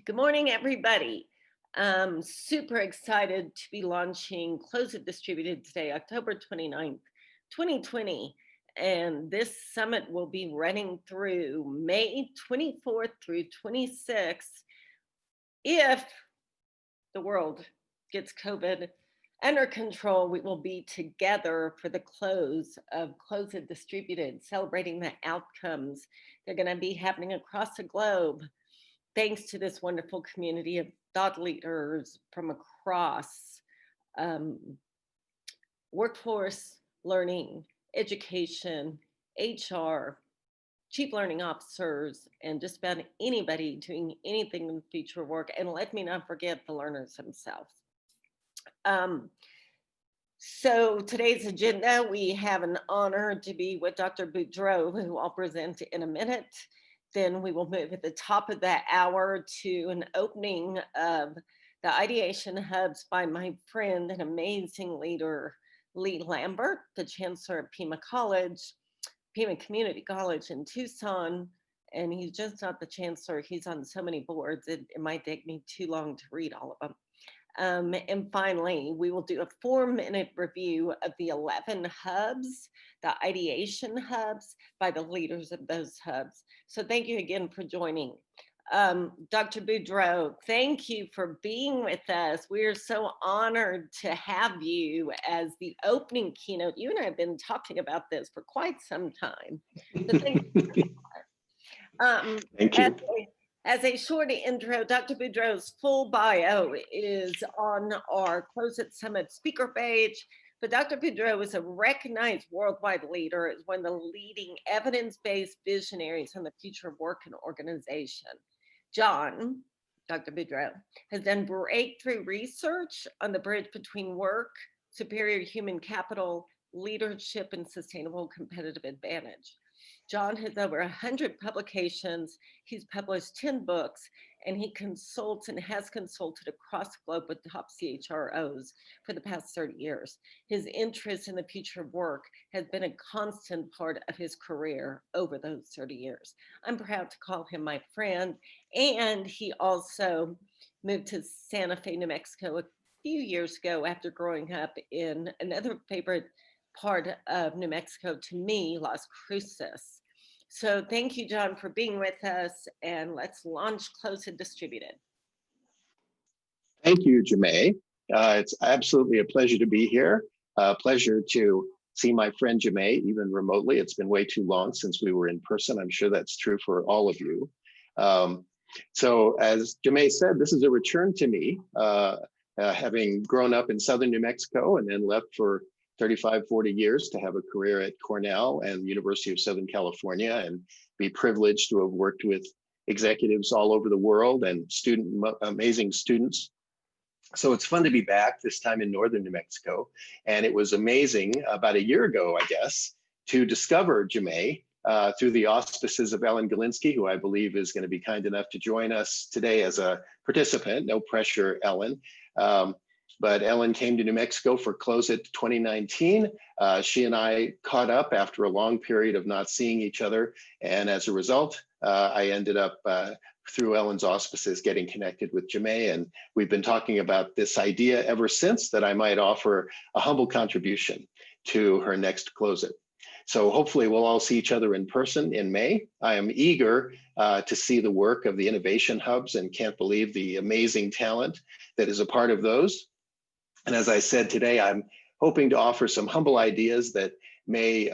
Good morning, everybody. I'm super excited to be launching Close It Distributed today, October 29th, 2020. And this summit will be running through May 24th through 26th if the world gets COVID under control. We will be together for the close of Close It Distributed, celebrating the outcomes. They're going to be happening across the globe, thanks to this wonderful community of thought leaders from across workforce, learning, education, HR, chief learning officers, and just about anybody doing anything in the future work. And let me not forget the learners themselves. So today's agenda, we have an honor to be with Dr. Boudreau, who I'll present in a minute. Then we will move at the top of that hour to an opening of the ideation hubs by my friend and amazing leader, Lee Lambert, the chancellor of Pima Community College in Tucson. And he's just not the chancellor, he's on so many boards, it might take me too long to read all of them. And finally, we will do a 4-minute review of the 11 hubs, the ideation hubs by the leaders of those hubs. So thank you again for joining. Dr. Boudreau, thank you for being with us. We are so honored to have you as the opening keynote. You and I have been talking about this for quite some time. So thank you. Thank you. As a short intro, Dr. Boudreau's full bio is on our Close It Summit speaker page, but Dr. Boudreau is a recognized worldwide leader, is one of the leading evidence-based visionaries on the future of work and organization. John, Dr. Boudreau, has done breakthrough research on the bridge between work, superior human capital, leadership, and sustainable competitive advantage. John has over 100 publications. He's published 10 books, and he consults and has consulted across the globe with top CHROs for the past 30 years. His interest in the future of work has been a constant part of his career over those 30 years. I'm proud to call him my friend, and he also moved to Santa Fe, New Mexico a few years ago after growing up in another favorite part of New Mexico to me, Las Cruces. So thank you, John, for being with us, and let's launch Close It Distributed. Thank you, Jamae. It's absolutely a pleasure to be here. Pleasure to see my friend Jamae, even remotely. It's been way too long since we were in person. I'm sure that's true for all of you. So as Jamae said, this is a return to me, having grown up in southern New Mexico and then left for 35, 40 years to have a career at Cornell and University of Southern California, and be privileged to have worked with executives all over the world and amazing students. So it's fun to be back, this time in northern New Mexico. And it was amazing about a year ago, I guess, to discover Jamae through the auspices of Ellen Galinsky, who I believe is going to be kind enough to join us today as a participant. No pressure, Ellen. But Ellen came to New Mexico for Close It 2019. She and I caught up after a long period of not seeing each other. And as a result, I ended up, through Ellen's auspices, getting connected with Jamae. And we've been talking about this idea ever since, that I might offer a humble contribution to her next Close It. So hopefully we'll all see each other in person in May. I am eager to see the work of the innovation hubs and can't believe the amazing talent that is a part of those. And as I said today, I'm hoping to offer some humble ideas that may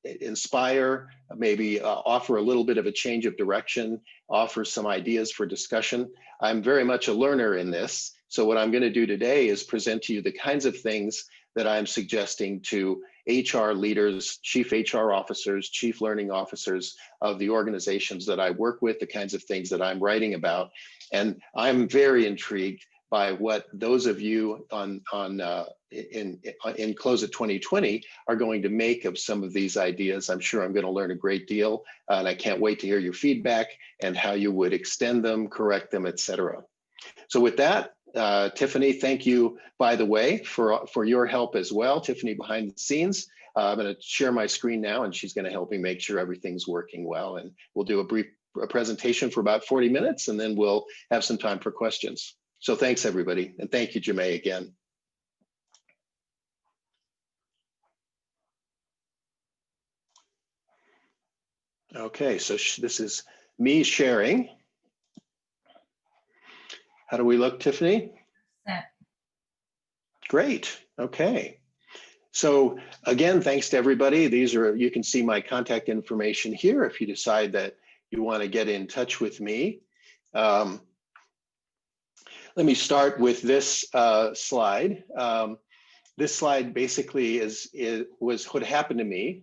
inspire, maybe offer a little bit of a change of direction, offer some ideas for discussion. I'm very much a learner in this. So what I'm going to do today is present to you the kinds of things that I'm suggesting to HR leaders, chief HR officers, chief learning officers of the organizations that I work with, the kinds of things that I'm writing about. And I'm very intrigued by what those of you in Close It 2020 are going to make of some of these ideas. I'm sure I'm going to learn a great deal, and I can't wait to hear your feedback and how you would extend them, correct them, etc. So with that, Tiffany, thank you, by the way, for your help as well. Tiffany behind the scenes. I'm going to share my screen now, and she's going to help me make sure everything's working well. And we'll do a brief a presentation for about 40 minutes, and then we'll have some time for questions. So thanks, everybody. And thank you, Jemay, again. Okay, so this is me sharing. How do we look, Tiffany? Set. Great. Okay. So again, thanks to everybody. These are, you can see my contact information here if you decide that you want to get in touch with me. Let me start with this slide. This slide basically was what happened to me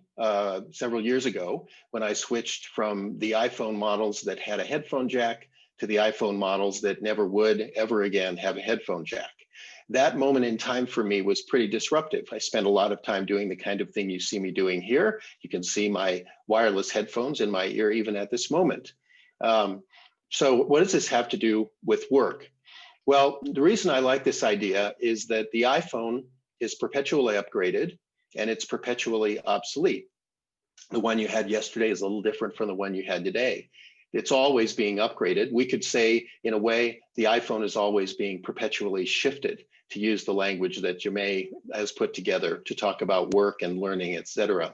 several years ago when I switched from the iPhone models that had a headphone jack to the iPhone models that never would ever again have a headphone jack. That moment in time for me was pretty disruptive. I spent a lot of time doing the kind of thing you see me doing here. You can see my wireless headphones in my ear even at this moment. So what does this have to do with work? Well, the reason I like this idea is that the iPhone is perpetually upgraded and it's perpetually obsolete. The one you had yesterday is a little different from the one you had today. It's always being upgraded. We could say, in a way, the iPhone is always being perpetually shifted, to use the language that Jemay has put together to talk about work and learning, et cetera.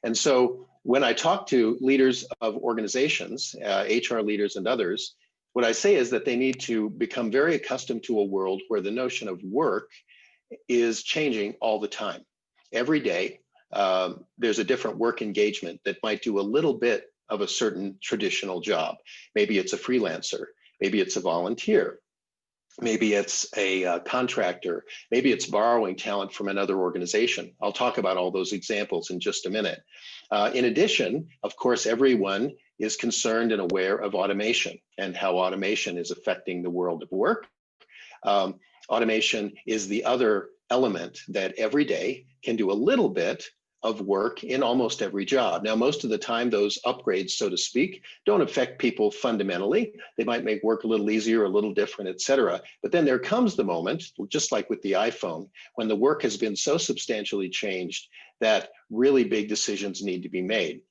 And so when I talk to leaders of organizations, HR leaders and others, what I say is that they need to become very accustomed to a world where the notion of work is changing all the time. Every day, there's a different work engagement that might do a little bit of a certain traditional job. Maybe it's a freelancer, maybe it's a volunteer, maybe it's a contractor, maybe it's borrowing talent from another organization. I'll talk about all those examples in just a minute. In addition, of course, everyone is concerned and aware of automation and how automation is affecting the world of work. Automation is the other element that every day can do a little bit of work in almost every job. Now, most of the time, those upgrades, so to speak, don't affect people fundamentally. They might make work a little easier, a little different, et cetera. But then there comes the moment, just like with the iPhone, when the work has been so substantially changed that really big decisions need to be made.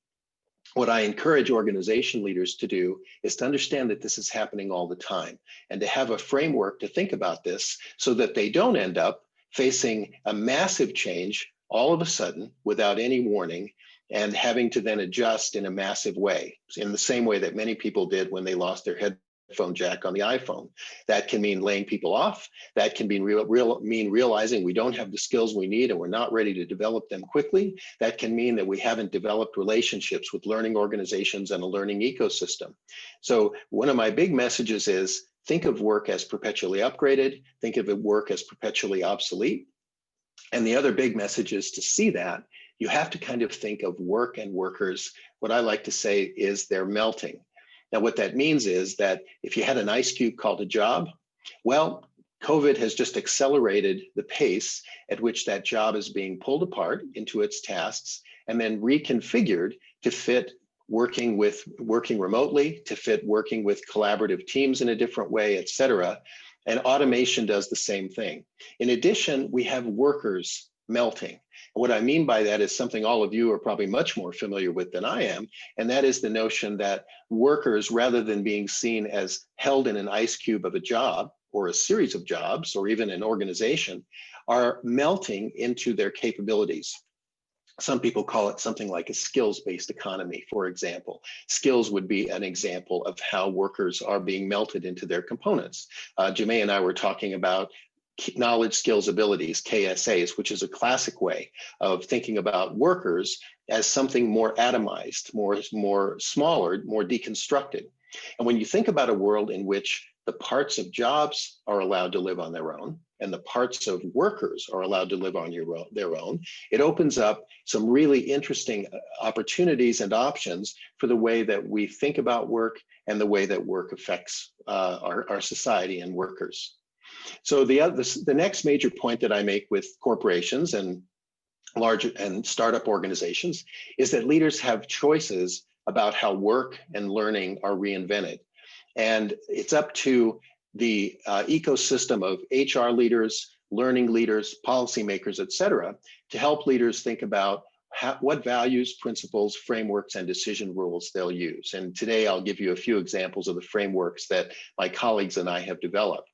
What I encourage organization leaders to do is to understand that this is happening all the time and to have a framework to think about this so that they don't end up facing a massive change all of a sudden without any warning and having to then adjust in a massive way, in the same way that many people did when they lost their headphone jack on the iPhone. That can mean laying people off. That can mean realizing we don't have the skills we need and we're not ready to develop them quickly. That can mean that we haven't developed relationships with learning organizations and a learning ecosystem. So one of my big messages is think of work as perpetually upgraded, think of work as perpetually obsolete. And the other big message is to see that you have to kind of think of work and workers. What I like to say is they're melting. Now, what that means is that if you had an ice cube called a job, well, COVID has just accelerated the pace at which that job is being pulled apart into its tasks and then reconfigured to fit working remotely, to fit working with collaborative teams in a different way, et cetera. And automation does the same thing. In addition, we have workers melting. And what I mean by that is something all of you are probably much more familiar with than I am, and that is the notion that workers, rather than being seen as held in an ice cube of a job or a series of jobs or even an organization, are melting into their capabilities. Some people call it something like a skills-based economy, for example. Skills would be an example of how workers are being melted into their components. Jemay and I were talking about knowledge, skills, abilities, KSAs, which is a classic way of thinking about workers as something more atomized, more smaller, more deconstructed. And when you think about a world in which the parts of jobs are allowed to live on their own, and the parts of workers are allowed to live on their own, it opens up some really interesting opportunities and options for the way that we think about work and the way that work affects our society and workers. So the next major point that I make with corporations and large and startup organizations is that leaders have choices about how work and learning are reinvented. And it's up to the ecosystem of HR leaders, learning leaders, policymakers, et cetera, to help leaders think about what values, principles, frameworks, and decision rules they'll use. And today I'll give you a few examples of the frameworks that my colleagues and I have developed.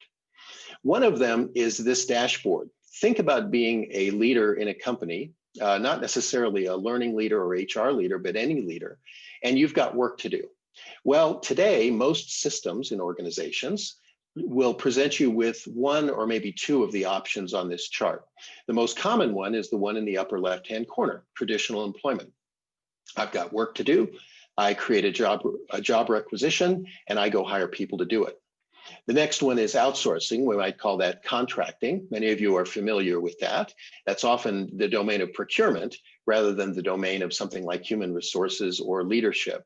One of them is this dashboard. Think about being a leader in a company, not necessarily a learning leader or HR leader, but any leader, and you've got work to do. Well, today, most systems in organizations will present you with one or maybe two of the options on this chart. The most common one is the one in the upper left-hand corner, traditional employment. I've got work to do. I create a job requisition, and I go hire people to do it. The next one is outsourcing. We might call that contracting. Many of you are familiar with that. That's often the domain of procurement rather than the domain of something like human resources or leadership.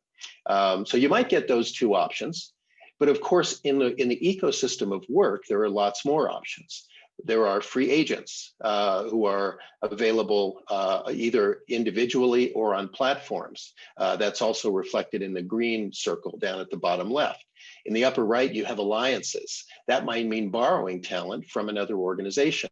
So you might get those two options. But of course, in the ecosystem of work, there are lots more options. There are free agents who are available either individually or on platforms. That's also reflected in the green circle down at the bottom left. In the upper right, you have alliances. That might mean borrowing talent from another organization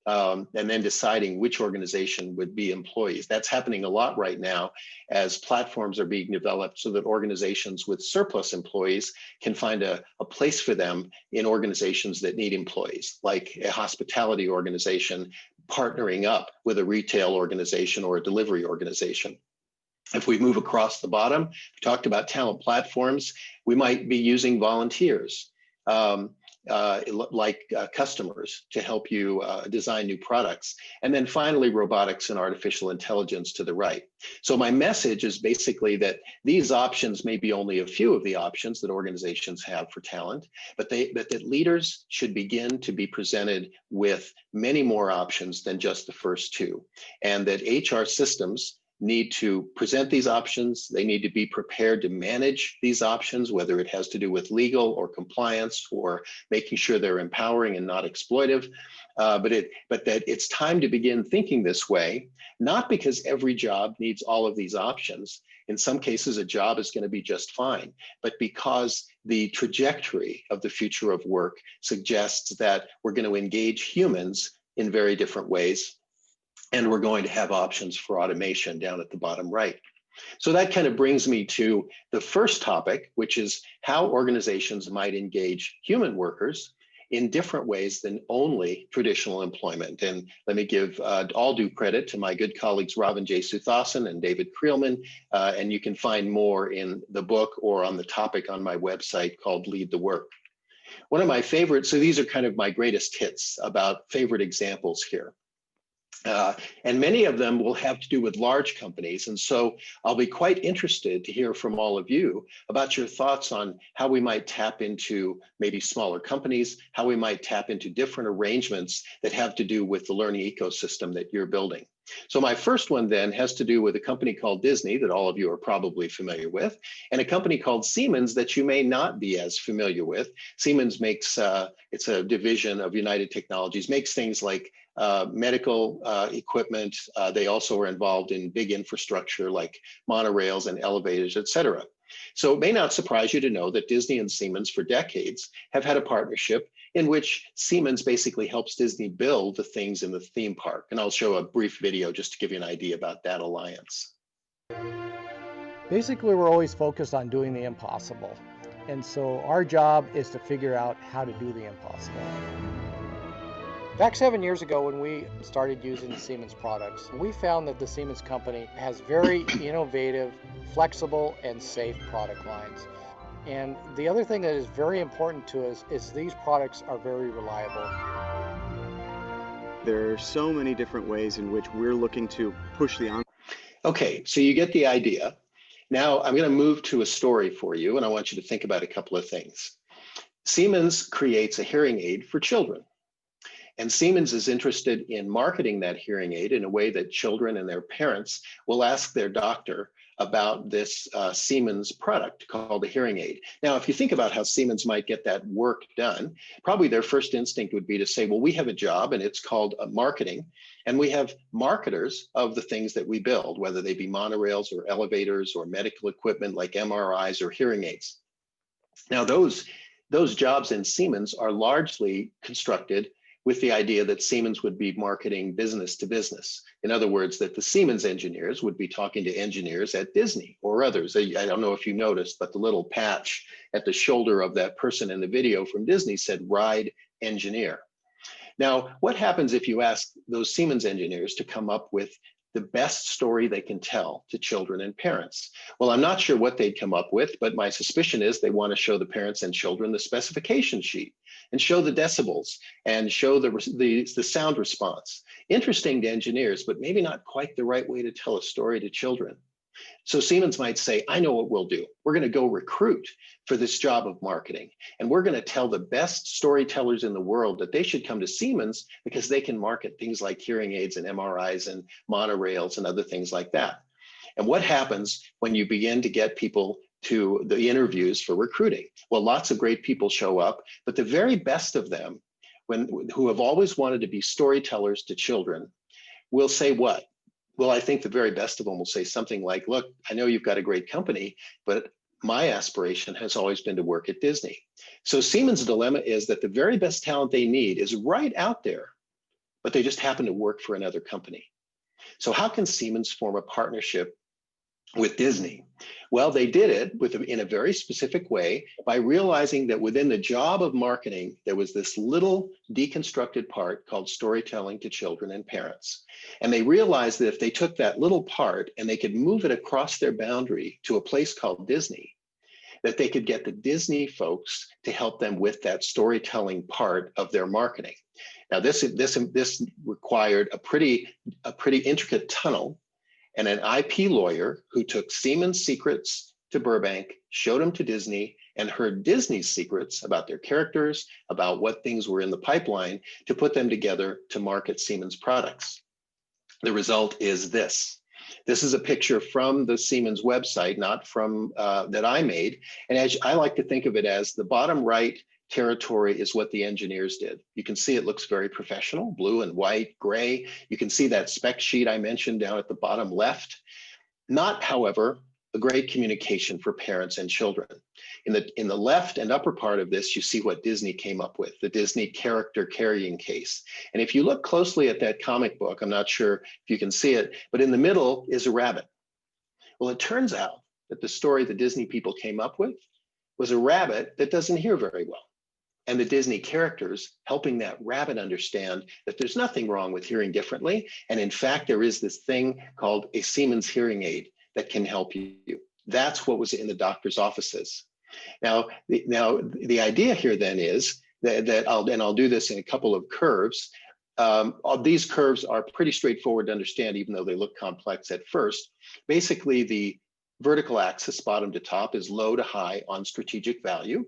and then deciding which organization would be employees. That's happening a lot right now as platforms are being developed so that organizations with surplus employees can find a place for them in organizations that need employees, like a hospitality organization partnering up with a retail organization or a delivery organization. If we move across the bottom, we talked about talent platforms. We might be using volunteers like customers to help you design new products. And then finally, robotics and artificial intelligence to the right. So my message is basically that these options may be only a few of the options that organizations have for talent, but that leaders should begin to be presented with many more options than just the first two. And that HR systems need to present these options. They need to be prepared to manage these options, whether it has to do with legal or compliance or making sure they're empowering and not exploitive. But that it's time to begin thinking this way, not because every job needs all of these options. In some cases, a job is going to be just fine, but because the trajectory of the future of work suggests that we're going to engage humans in very different ways. And we're going to have options for automation down at the bottom right. So that kind of brings me to the first topic, which is how organizations might engage human workers in different ways than only traditional employment. And let me give all due credit to my good colleagues, Robin J. Suthasan and David Creelman, and you can find more in the book or on the topic on my website called Lead the Work. One of my favorites, so these are kind of my greatest hits about favorite examples here. And many of them will have to do with large companies. And so I'll be quite interested to hear from all of you about your thoughts on how we might tap into maybe smaller companies, how we might tap into different arrangements that have to do with the learning ecosystem that you're building. So my first one then has to do with a company called Disney that all of you are probably familiar with, and a company called Siemens that you may not be as familiar with. Siemens makes, it's a division of United Technologies, makes things like medical equipment. They also are involved in big infrastructure like monorails and elevators, et cetera. So it may not surprise you to know that Disney and Siemens for decades have had a partnership in which Siemens basically helps Disney build the things in the theme park. And I'll show a brief video just to give you an idea about that alliance. Basically, we're always focused on doing the impossible. And so our job is to figure out how to do the impossible. Back 7 years ago when we started using the Siemens products, we found that the Siemens company has very innovative, flexible, and safe product lines. And the other thing that is very important to us is these products are very reliable. There are so many different ways in which we're looking to push the envelope. Okay, so you get the idea. Now I'm going to move to a story for you, and I want you to think about a couple of things. Siemens creates a hearing aid for children. And Siemens is interested in marketing that hearing aid in a way that children and their parents will ask their doctor about this Siemens product called a hearing aid. Now, if you think about how Siemens might get that work done, probably their first instinct would be to say, well, we have a job and it's called marketing, and we have marketers of the things that we build, whether they be monorails or elevators or medical equipment like MRIs or hearing aids. Now, those jobs in Siemens are largely constructed with the idea that Siemens would be marketing business to business. In other words, that the Siemens engineers would be talking to engineers at Disney or others. I don't know if you noticed, but the little patch at the shoulder of that person in the video from Disney said "Ride Engineer." Now, what happens if you ask those Siemens engineers to come up with the best story they can tell to children and parents? Well, I'm not sure what they'd come up with, but my suspicion is they want to show the parents and children the specification sheet and show the decibels and show the sound response. Interesting to engineers, but maybe not quite the right way to tell a story to children. So Siemens might say, I know what we'll do. We're going to go recruit for this job of marketing. And we're going to tell the best storytellers in the world that they should come to Siemens because they can market things like hearing aids and MRIs and monorails and other things like that. And what happens when you begin to get people to the interviews for recruiting? Well, lots of great people show up, but the very best of them, who have always wanted to be storytellers to children, will say what? Well, I think the very best of them will say something like, look, I know you've got a great company, but my aspiration has always been to work at Disney. So Siemens' dilemma is that the very best talent they need is right out there, but they just happen to work for another company. So how can Siemens form a partnership with Disney? Well, they did it in a very specific way by realizing that within the job of marketing, there was this little deconstructed part called storytelling to children and parents. And they realized that if they took that little part and they could move it across their boundary to a place called Disney, that they could get the Disney folks to help them with that storytelling part of their marketing. Now, this required a pretty intricate tunnel and an IP lawyer who took Siemens secrets to Burbank, showed them to Disney, and heard Disney's secrets about their characters, about what things were in the pipeline, to put them together to market Siemens products. The result is this. This is a picture from the Siemens website, not from that I made. And as I like to think of it as the bottom right territory is what the engineers did. You can see it looks very professional, blue and white, gray. You can see that spec sheet I mentioned down at the bottom left. Not, however, a great communication for parents and children. In the left and upper part of this, you see what Disney came up with, the Disney character carrying case. And if you look closely at that comic book, I'm not sure if you can see it, but in the middle is a rabbit. Well, it turns out that the story the Disney people came up with was a rabbit that doesn't hear very well. And the Disney characters helping that rabbit understand that there's nothing wrong with hearing differently. And in fact, there is this thing called a Siemens hearing aid that can help you. That's what was in the doctor's offices. Now the idea here then is that I'll do this in a couple of curves. These curves are pretty straightforward to understand, even though they look complex at first. Basically, the vertical axis, bottom to top, is low to high on strategic value.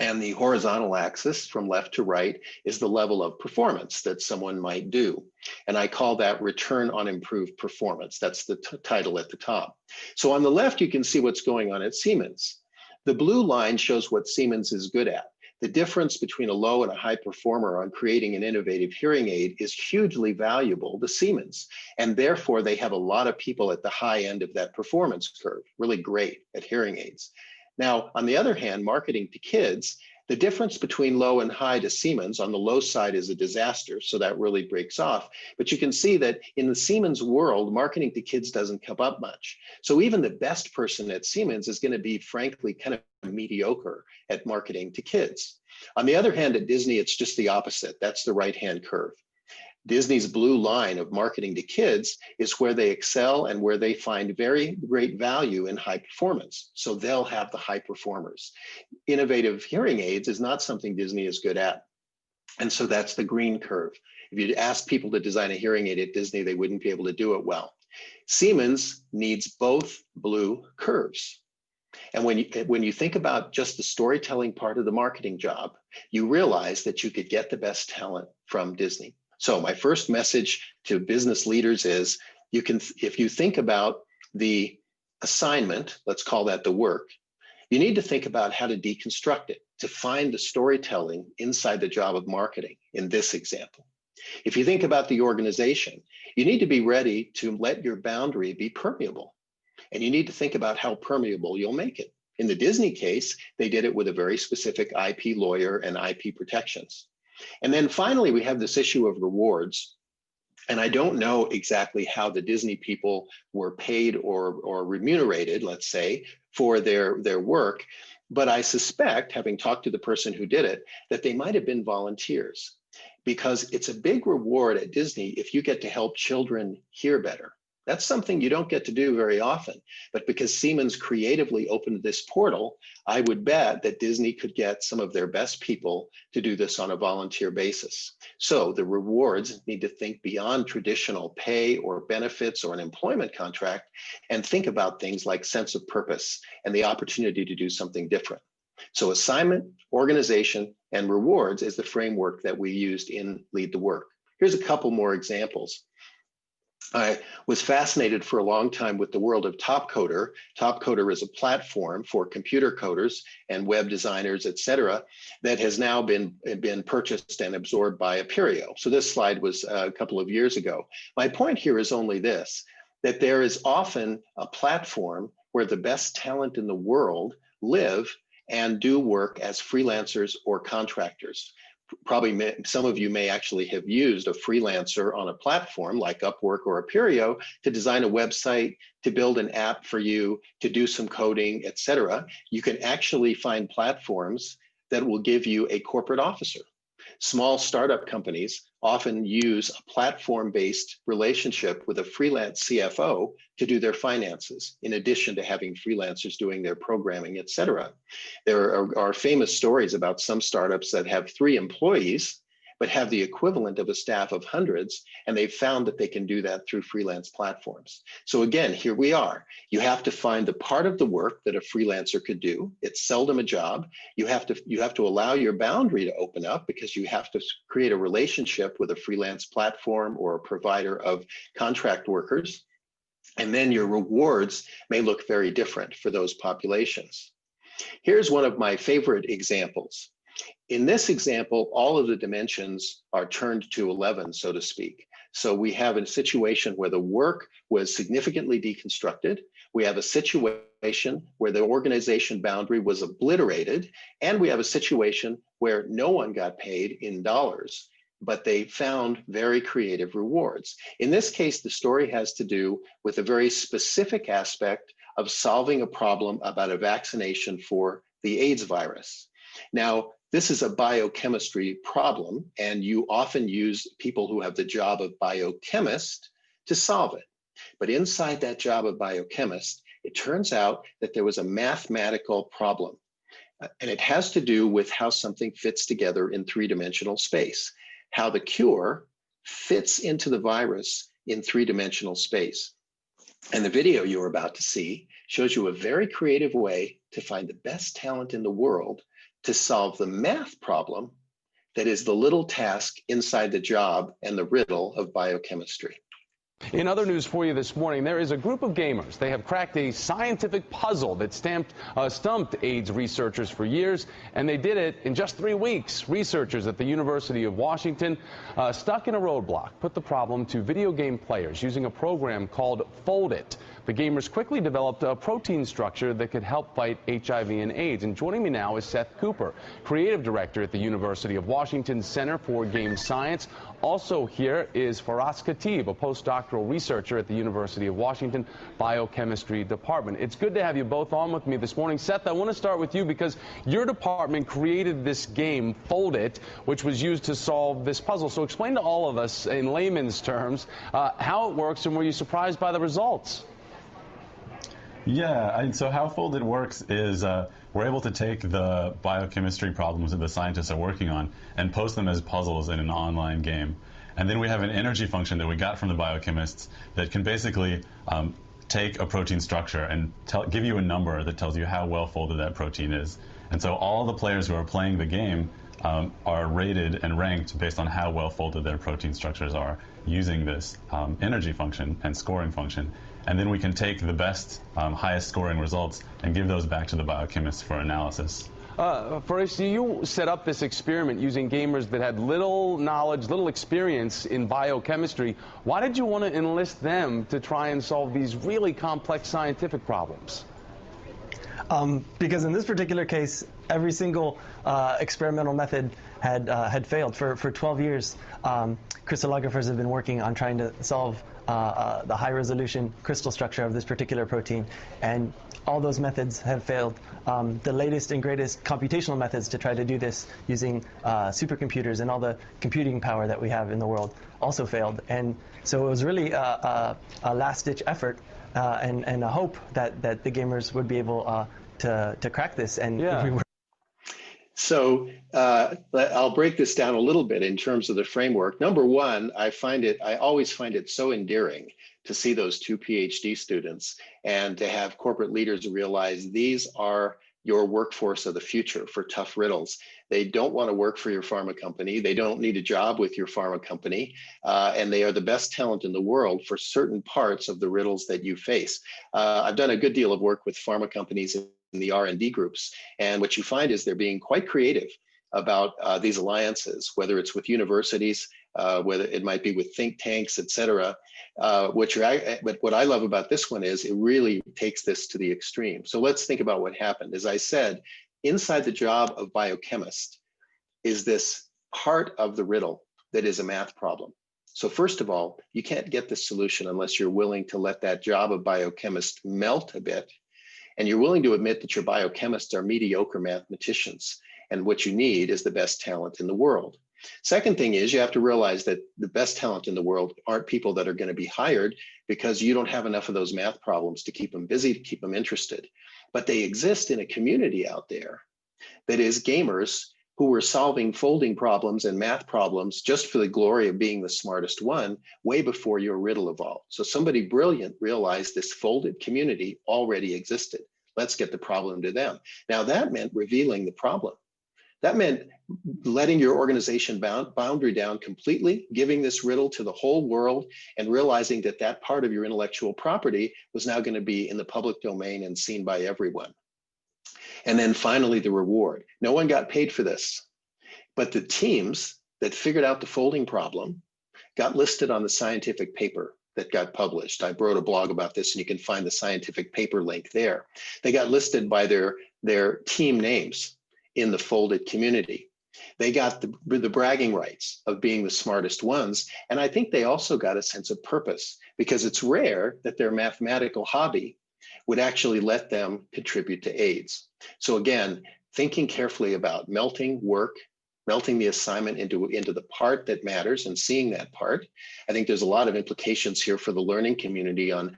And the horizontal axis from left to right is the level of performance that someone might do. And I call that return on improved performance. That's the title at the top. So on the left, you can see what's going on at Siemens. The blue line shows what Siemens is good at. The difference between a low and a high performer on creating an innovative hearing aid is hugely valuable to Siemens. And therefore, they have a lot of people at the high end of that performance curve, really great at hearing aids. Now, on the other hand, marketing to kids, the difference between low and high to Siemens on the low side is a disaster, so that really breaks off. But you can see that in the Siemens world, marketing to kids doesn't come up much. So even the best person at Siemens is going to be, frankly, kind of mediocre at marketing to kids. On the other hand, at Disney, it's just the opposite. That's the right-hand curve. Disney's blue line of marketing to kids is where they excel and where they find very great value in high performance. So they'll have the high performers. Innovative hearing aids is not something Disney is good at. And so that's the green curve. If you'd ask people to design a hearing aid at Disney, they wouldn't be able to do it well. Siemens needs both blue curves. And when you think about just the storytelling part of the marketing job, you realize that you could get the best talent from Disney. So my first message to business leaders is, if you think about the assignment, let's call that the work, you need to think about how to deconstruct it, to find the storytelling inside the job of marketing in this example. If you think about the organization, you need to be ready to let your boundary be permeable. And you need to think about how permeable you'll make it. In the Disney case, they did it with a very specific IP lawyer and IP protections. And then finally, we have this issue of rewards. And I don't know exactly how the Disney people were paid or remunerated, let's say, for their work. But I suspect, having talked to the person who did it, that they might have been volunteers, because it's a big reward at Disney if you get to help children hear better. That's something you don't get to do very often. But because Siemens creatively opened this portal, I would bet that Disney could get some of their best people to do this on a volunteer basis. So the rewards need to think beyond traditional pay or benefits or an employment contract and think about things like sense of purpose and the opportunity to do something different. So assignment, organization, and rewards is the framework that we used in Lead the Work. Here's a couple more examples. I was fascinated for a long time with the world of Topcoder. Topcoder is a platform for computer coders and web designers, et cetera, that has now been purchased and absorbed by Apereo. So this slide was a couple of years ago. My point here is only this, that there is often a platform where the best talent in the world live and do work as freelancers or contractors. Probably some of you may actually have used a freelancer on a platform like Upwork or Apereo to design a website, to build an app for you, to do some coding, et cetera. You can actually find platforms that will give you a corporate officer. Small startup companies often use a platform-based relationship with a freelance CFO to do their finances, in addition to having freelancers doing their programming, et cetera. There are famous stories about some startups that have 3 employees, but have the equivalent of a staff of hundreds, and they've found that they can do that through freelance platforms. So again, here we are. You have to find the part of the work that a freelancer could do. It's seldom a job. You have to allow your boundary to open up, because you have to create a relationship with a freelance platform or a provider of contract workers. And then your rewards may look very different for those populations. Here's one of my favorite examples. In this example, all of the dimensions are turned to 11, so to speak. So we have a situation where the work was significantly deconstructed. We have a situation where the organization boundary was obliterated. And we have a situation where no one got paid in dollars, but they found very creative rewards. In this case, the story has to do with a very specific aspect of solving a problem about a vaccination for the AIDS virus. Now, this is a biochemistry problem, and you often use people who have the job of biochemist to solve it. But inside that job of biochemist, it turns out that there was a mathematical problem. And it has to do with how something fits together in 3-dimensional space, how the cure fits into the virus in 3-dimensional space. And the video you're about to see shows you a very creative way to find the best talent in the world to solve the math problem that is the little task inside the job and the riddle of biochemistry. In other news for you this morning, there is a group of gamers. They have cracked a scientific puzzle that stumped AIDS researchers for years, and they did it in just 3 weeks. Researchers at the University of Washington, stuck in a roadblock, put the problem to video game players using a program called FoldIt. The gamers quickly developed a protein structure that could help fight HIV and AIDS. And joining me now is Seth Cooper, creative director at the University of Washington Center for Game Science. Also here is Faraz Khatib, a postdoctoral researcher at the University of Washington Biochemistry Department. It's good to have you both on with me this morning. Seth, I want to start with you because your department created this game, FoldIt, which was used to solve this puzzle. So explain to all of us in layman's terms how it works, and were you surprised by the results? Yeah, so how FoldIt works is we're able to take the biochemistry problems that the scientists are working on and post them as puzzles in an online game. And then we have an energy function that we got from the biochemists that can basically take a protein structure and give you a number that tells you how well folded that protein is. And so all the players who are playing the game are rated and ranked based on how well folded their protein structures are using this energy function and scoring function. And then we can take the best, highest scoring results and give those back to the biochemists for analysis. First, you set up this experiment using gamers that had little knowledge, little experience in biochemistry. Why did you want to enlist them to try and solve these really complex scientific problems? because in this particular case, every single experimental method had failed. For 12 years, crystallographers have been working on trying to solve the high-resolution crystal structure of this particular protein, and all those methods have failed. The latest and greatest computational methods to try to do this using supercomputers and all the computing power that we have in the world also failed. And so it was really a last-ditch effort and a hope that the gamers would be able to crack this. And we were. So I'll break this down a little bit in terms of the framework. Number one, I always find it so endearing to see those two PhD students and to have corporate leaders realize these are your workforce of the future for tough riddles. They don't want to work for your pharma company. They don't need a job with your pharma company. And they are the best talent in the world for certain parts of the riddles that you face. I've done a good deal of work with pharma companies in the R&D groups. And what you find is they're being quite creative about these alliances, whether it's with universities, whether it might be with think tanks, et cetera. But what I love about this one is it really takes this to the extreme. So let's think about what happened. As I said, inside the job of biochemist is this part of the riddle that is a math problem. So first of all, you can't get the solution unless you're willing to let that job of biochemist melt a bit. And you're willing to admit that your biochemists are mediocre mathematicians. And what you need is the best talent in the world. Second thing is you have to realize that the best talent in the world aren't people that are going to be hired because you don't have enough of those math problems to keep them busy, to keep them interested. But they exist in a community out there that is gamers who were solving folding problems and math problems just for the glory of being the smartest one way before your riddle evolved. So somebody brilliant realized this folded community already existed. Let's get the problem to them. Now that meant revealing the problem. That meant letting your organization boundary down completely, giving this riddle to the whole world, and realizing that that part of your intellectual property was now going to be in the public domain and seen by everyone. And then finally, the reward. No one got paid for this, but the teams that figured out the folding problem got listed on the scientific paper that got published. I wrote a blog about this, and you can find the scientific paper link there. They got listed by their team names in the folded community. They got the bragging rights of being the smartest ones. And I think they also got a sense of purpose, because it's rare that their mathematical hobby would actually let them contribute to AIDS. So again, thinking carefully about melting work, melting the assignment into the part that matters and seeing that part. I think there's a lot of implications here for the learning community on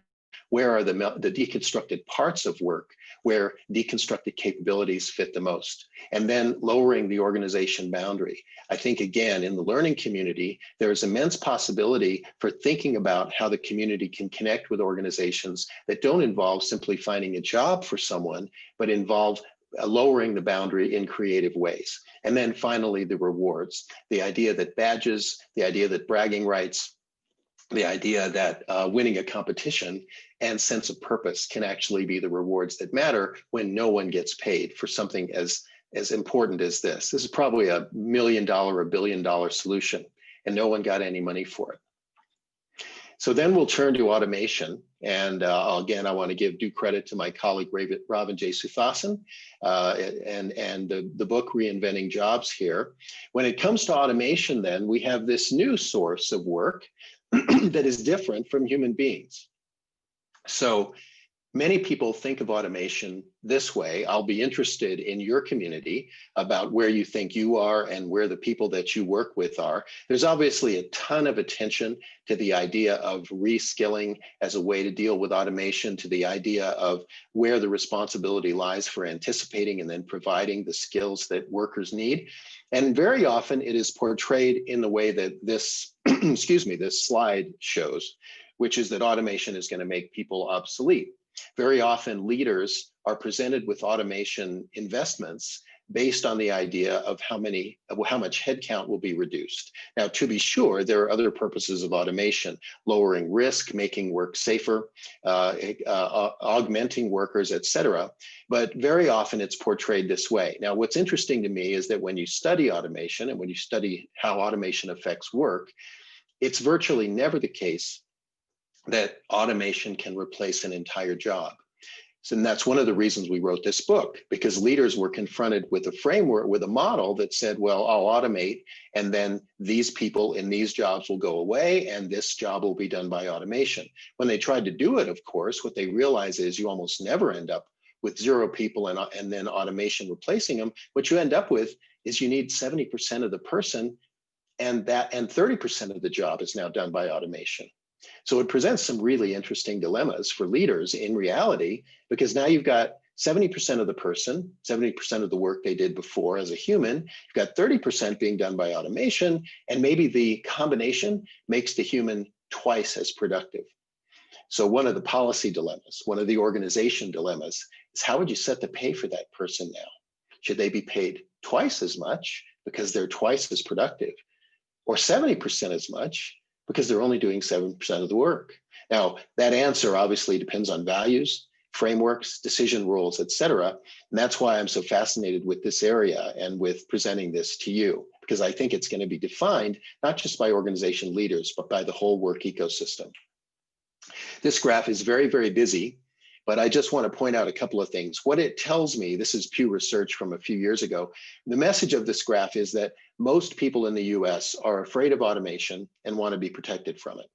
where are the deconstructed parts of work, where deconstructed capabilities fit the most, and then lowering the organization boundary. I think, again, in the learning community, there is immense possibility for thinking about how the community can connect with organizations that don't involve simply finding a job for someone, but involve lowering the boundary in creative ways. And then finally, the rewards, the idea that badges, the idea that bragging rights, the idea that winning a competition and sense of purpose can actually be the rewards that matter when no one gets paid for something as important as this. This is probably $1 million or $1 billion solution, and no one got any money for it. So then we'll turn to automation. And again, I want to give due credit to my colleague, Ravin J. Suthasan, and the book Reinventing Jobs here. When it comes to automation, then we have this new source of work that is different from human beings. So many people think of automation this way. I'll be interested in your community about where you think you are and where the people that you work with are. There's obviously a ton of attention to the idea of reskilling as a way to deal with automation, to the idea of where the responsibility lies for anticipating and then providing the skills that workers need. And very often it is portrayed in the way that this, this slide shows, which is that automation is going to make people obsolete. Very often leaders are presented with automation investments based on the idea of how much headcount will be reduced. Now, to be sure, there are other purposes of automation: lowering risk, making work safer, augmenting workers, et cetera. But very often it's portrayed this way. Now, what's interesting to me is that when you study automation and when you study how automation affects work, it's virtually never the case that automation can replace an entire job. And that's one of the reasons we wrote this book, because leaders were confronted with a framework, with a model that said, well, I'll automate, and then these people in these jobs will go away, and this job will be done by automation. When they tried to do it, of course, what they realize is you almost never end up with 0 people and then automation replacing them. What you end up with is you need 70% of the person, and 30% of the job is now done by automation. So it presents some really interesting dilemmas for leaders in reality, because now you've got 70% of the person, 70% of the work they did before as a human, you've got 30% being done by automation, and maybe the combination makes the human twice as productive. So one of the policy dilemmas, one of the organization dilemmas is, how would you set the pay for that person now? Should they be paid twice as much because they're twice as productive, or 70% as much because they're only doing 7% of the work? Now, that answer obviously depends on values, frameworks, decision rules, et cetera. And that's why I'm so fascinated with this area and with presenting this to you, because I think it's going to be defined not just by organization leaders, but by the whole work ecosystem. This graph is very, very busy, but I just want to point out a couple of things. What it tells me, this is Pew Research from a few years ago, the message of this graph is that most people in the US are afraid of automation and want to be protected from it.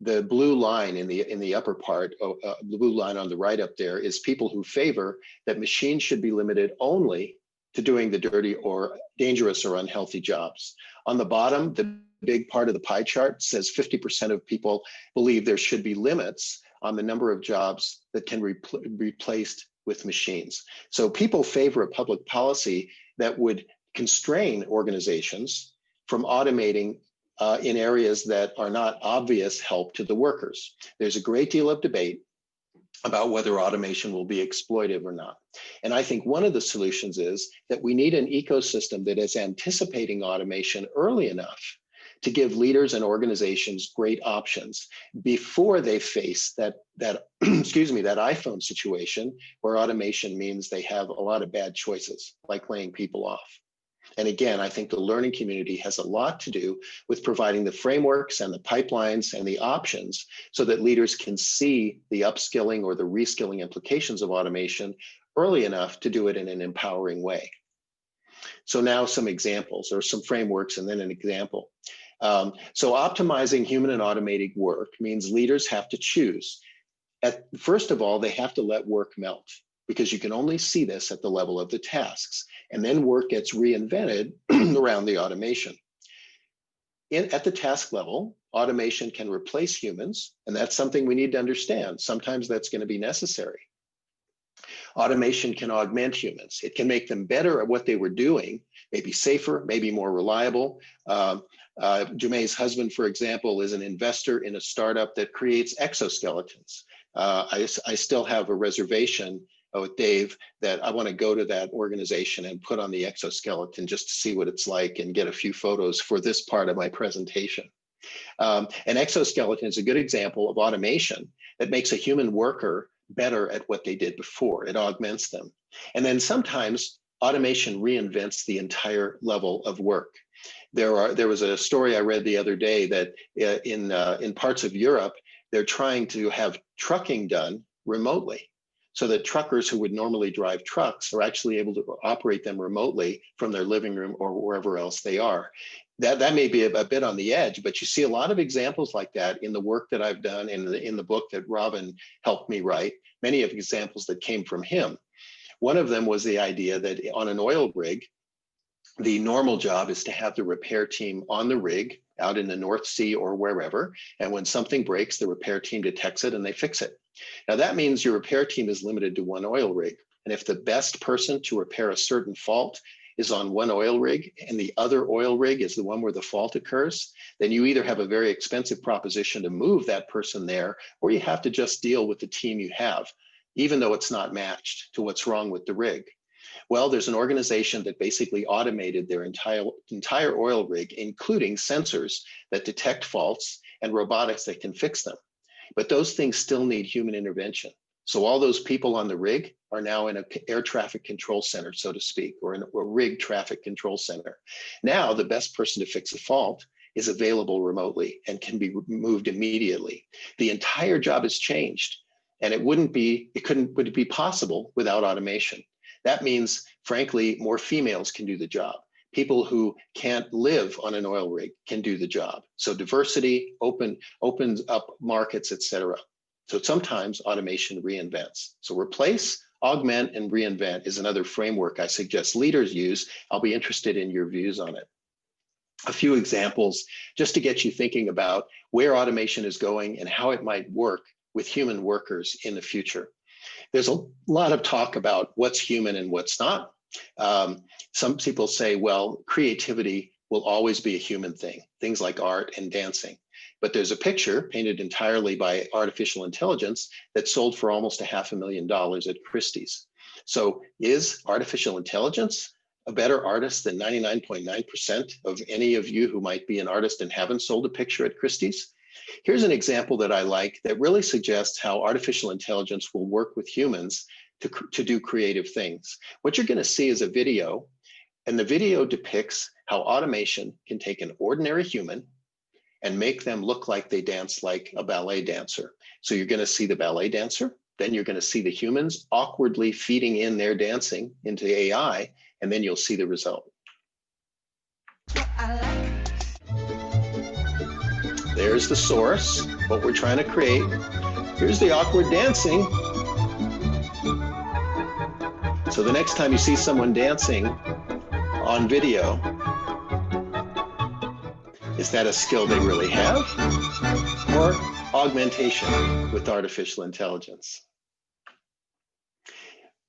The blue line in the upper part, the blue line on the right up there, is people who favor that machines should be limited only to doing the dirty or dangerous or unhealthy jobs. On the bottom, the big part of the pie chart says 50% of people believe there should be limits on the number of jobs that can be replaced with machines. So people favor a public policy that would constrain organizations from automating in areas that are not obvious help to the workers. There's a great deal of debate about whether automation will be exploitive or not. And I think one of the solutions is that we need an ecosystem that is anticipating automation early enough to give leaders and organizations great options before they face that excuse me, that iPhone situation where automation means they have a lot of bad choices, like laying people off. And again, I think the learning community has a lot to do with providing the frameworks and the pipelines and the options so that leaders can see the upskilling or the reskilling implications of automation early enough to do it in an empowering way. So now some examples, or some frameworks and then an example. So optimizing human and automated work means leaders have to choose. First of all, they have to let work melt, because you can only see this at the level of the tasks. And then work gets reinvented around the automation. At the task level, automation can replace humans, and that's something we need to understand. Sometimes that's going to be necessary. Automation can augment humans. It can make them better at what they were doing, maybe safer, maybe more reliable. Jemai's husband, for example, is an investor in a startup that creates exoskeletons. I still have a reservation with Dave that I want to go to that organization and put on the exoskeleton just to see what it's like and get a few photos for this part of my presentation. An exoskeleton is a good example of automation that makes a human worker better at what they did before. It augments them. And then sometimes automation reinvents the entire level of work. There was a story I read the other day that in parts of Europe, they're trying to have trucking done remotely, so that truckers who would normally drive trucks are actually able to operate them remotely from their living room or wherever else they are. That may be a bit on the edge, but you see a lot of examples like that in the work that I've done in the book that Robin helped me write, many of examples that came from him. One of them was the idea that on an oil rig, the normal job is to have the repair team on the rig out in the North Sea or wherever. And when something breaks, the repair team detects it and they fix it. Now that means your repair team is limited to one oil rig. And if the best person to repair a certain fault is on one oil rig and the other oil rig is the one where the fault occurs, then you either have a very expensive proposition to move that person there, or you have to just deal with the team you have, even though it's not matched to what's wrong with the rig. Well, there's an organization that basically automated their entire oil rig, including sensors that detect faults and robotics that can fix them. But those things still need human intervention. So all those people on the rig are now in an air traffic control center, so to speak, or in a rig traffic control center. Now the best person to fix a fault is available remotely and can be moved immediately. The entire job has changed. And it wouldn't be possible without automation. That means, frankly, more females can do the job. People who can't live on an oil rig can do the job. So diversity opens up markets, et cetera. So sometimes automation reinvents. So replace, augment, and reinvent is another framework I suggest leaders use. I'll be interested in your views on it. A few examples just to get you thinking about where automation is going and how it might work with human workers in the future. There's a lot of talk about what's human and what's not. Some people say, well, creativity will always be a human thing, things like art and dancing. But there's a picture painted entirely by artificial intelligence that sold for almost $500,000 at Christie's. So is artificial intelligence a better artist than 99.9% of any of you who might be an artist and haven't sold a picture at Christie's? Here's an example that I like that really suggests how artificial intelligence will work with humans to do creative things. What you're going to see is a video, and the video depicts how automation can take an ordinary human and make them look like they dance like a ballet dancer. So you're going to see the ballet dancer, then you're going to see the humans awkwardly feeding in their dancing into AI, and then you'll see the result. There's the source, what we're trying to create. Here's the awkward dancing. So the next time you see someone dancing on video, is that a skill they really have, or augmentation with artificial intelligence?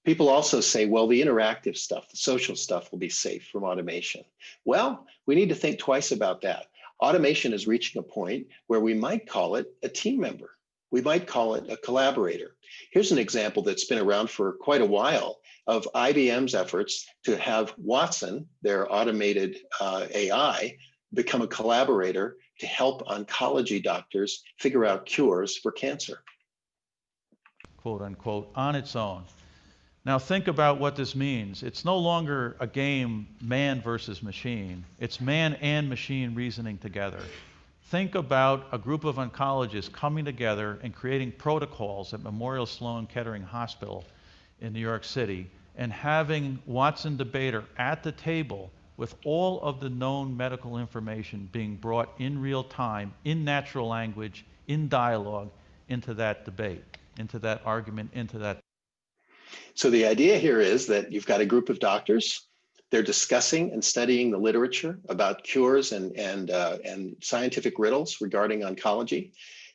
People also say, well, the interactive stuff, the social stuff will be safe from automation. Well, we need to think twice about that. Automation is reaching a point where we might call it a team member. We might call it a collaborator. Here's an example that's been around for quite a while of IBM's efforts to have Watson, their automated AI, become a collaborator to help oncology doctors figure out cures for cancer. Quote unquote, on its own. Now think about what this means. It's no longer a game man versus machine. It's man and machine reasoning together. Think about a group of oncologists coming together and creating protocols at Memorial Sloan Kettering Hospital in New York City and having Watson Debater at the table with all of the known medical information being brought in real time, in natural language, in dialogue, into that debate, into that argument, into that. So the idea here is that you've got a group of doctors. They're discussing and studying the literature about cures and scientific riddles regarding oncology.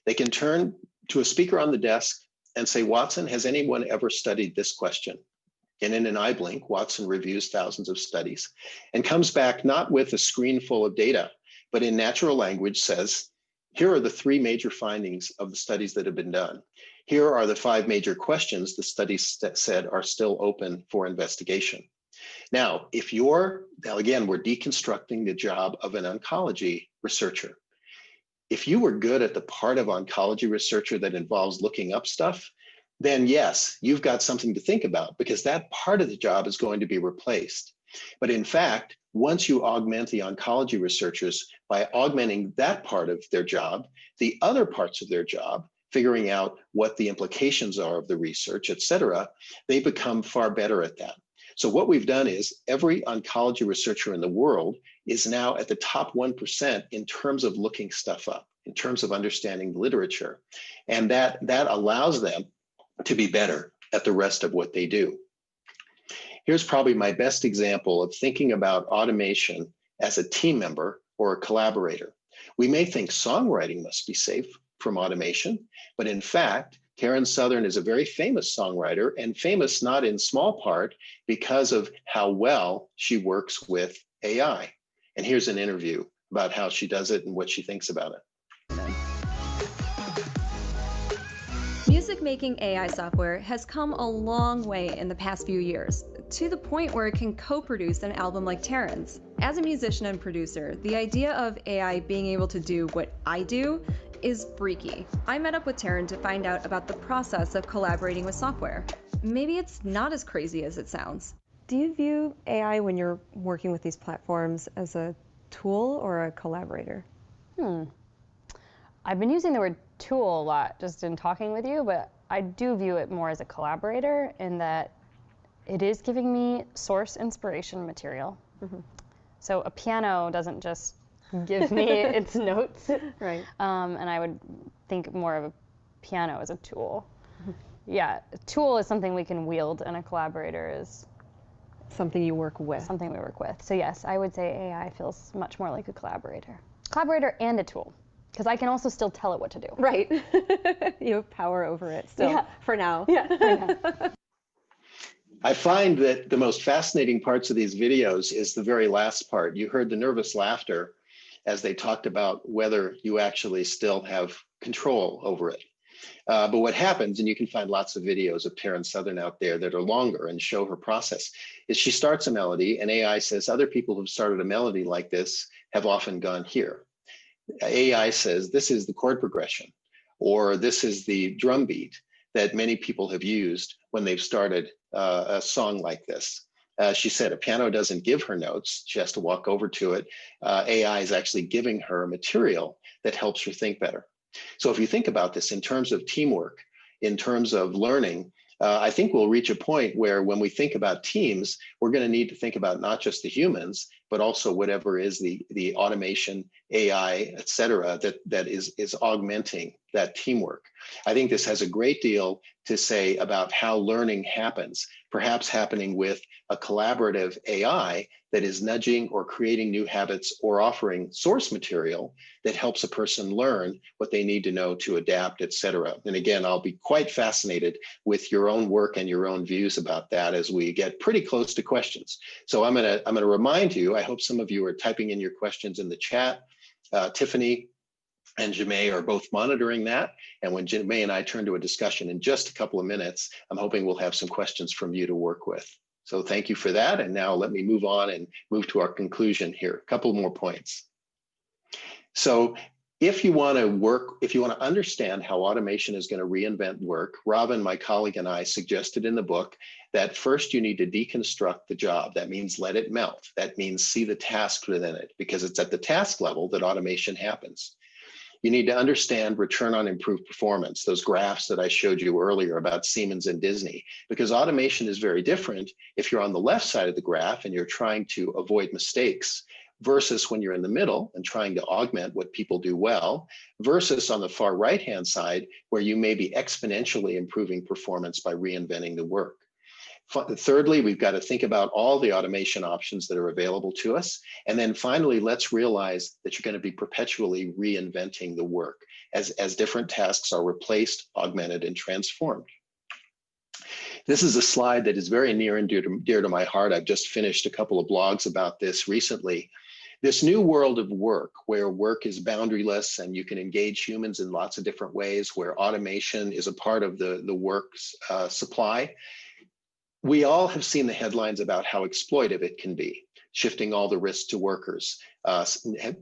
They can turn to a speaker on the desk and say, Watson, has anyone ever studied this question? And in an eye blink, Watson reviews thousands of studies and comes back not with a screen full of data, but in natural language says, here are the 3 major findings of the studies that have been done. Here are the 5 major questions the studies said are still open for investigation. Now, again, we're deconstructing the job of an oncology researcher. If you were good at the part of oncology researcher that involves looking up stuff, then yes, you've got something to think about because that part of the job is going to be replaced. But in fact, once you augment the oncology researchers by augmenting that part of their job, the other parts of their job, figuring out what the implications are of the research, et cetera, they become far better at that. So what we've done is every oncology researcher in the world is now at the top 1% in terms of looking stuff up, in terms of understanding the literature. And that allows them to be better at the rest of what they do. Here's probably my best example of thinking about automation as a team member or a collaborator. We may think songwriting must be safe from automation, but in fact, Karen Southern is a very famous songwriter, and famous not in small part because of how well she works with AI. And here's an interview about how she does it and what she thinks about it. Music-making AI software has come a long way in the past few years, to the point where it can co-produce an album like Taryn's. As a musician and producer, the idea of AI being able to do what I do is freaky. I met up with Taryn to find out about the process of collaborating with software. Maybe it's not as crazy as it sounds. Do you view AI when you're working with these platforms as a tool or a collaborator? I've been using the word tool a lot just in talking with you, but I do view it more as a collaborator in that it is giving me source inspiration material. So a piano doesn't just give me its notes. Right. And I would think more of a piano as a tool. Yeah, a tool is something we can wield, and a collaborator is something you work with. Something we work with. So yes, I would say AI feels much more like a collaborator. Collaborator and a tool, because I can also still tell it what to do. Right. You have power over it still, for now. Yeah, for now. I find that the most fascinating parts of these videos is the very last part. You heard the nervous laughter as they talked about whether you actually still have control over it. But what happens, and you can find lots of videos of Taryn Southern out there that are longer and show her process, is she starts a melody and AI says other people who've started a melody like this have often gone here. AI says this is the chord progression, or this is the drum beat that many people have used when they've started a song like this. She said a piano doesn't give her notes. She has to walk over to it. AI is actually giving her material that helps her think better. So if you think about this in terms of teamwork, in terms of learning, I think we'll reach a point where when we think about teams, we're going to need to think about not just the humans, but also whatever is the automation, AI, et cetera, that is augmenting that teamwork. I think this has a great deal to say about how learning happens, perhaps happening with a collaborative AI that is nudging or creating new habits or offering source material that helps a person learn what they need to know to adapt, et cetera. And again, I'll be quite fascinated with your own work and your own views about that as we get pretty close to questions. So I'm gonna remind you, I hope some of you are typing in your questions in the chat. Tiffany and Jemay are both monitoring that. And when Jemay and I turn to a discussion in just a couple of minutes, I'm hoping we'll have some questions from you to work with. So thank you for that. And now let me move on and move to our conclusion here. A couple more points. So if you want to understand how automation is going to reinvent work, Robin, my colleague, and I suggested in the book that first you need to deconstruct the job. That means let it melt. That means see the task within it, because it's at the task level that automation happens. You need to understand return on improved performance, those graphs that I showed you earlier about Siemens and Disney, because automation is very different if you're on the left side of the graph and you're trying to avoid mistakes versus when you're in the middle and trying to augment what people do well, versus on the far right-hand side where you may be exponentially improving performance by reinventing the work. Thirdly, we've got to think about all the automation options that are available to us. And then finally, let's realize that you're going to be perpetually reinventing the work as different tasks are replaced, augmented, and transformed. This is a slide that is very near and dear to my heart. I've just finished a couple of blogs about this recently. This new world of work, where work is boundaryless and you can engage humans in lots of different ways, where automation is a part of the work's supply. We all have seen the headlines about how exploitive it can be, shifting all the risks to workers,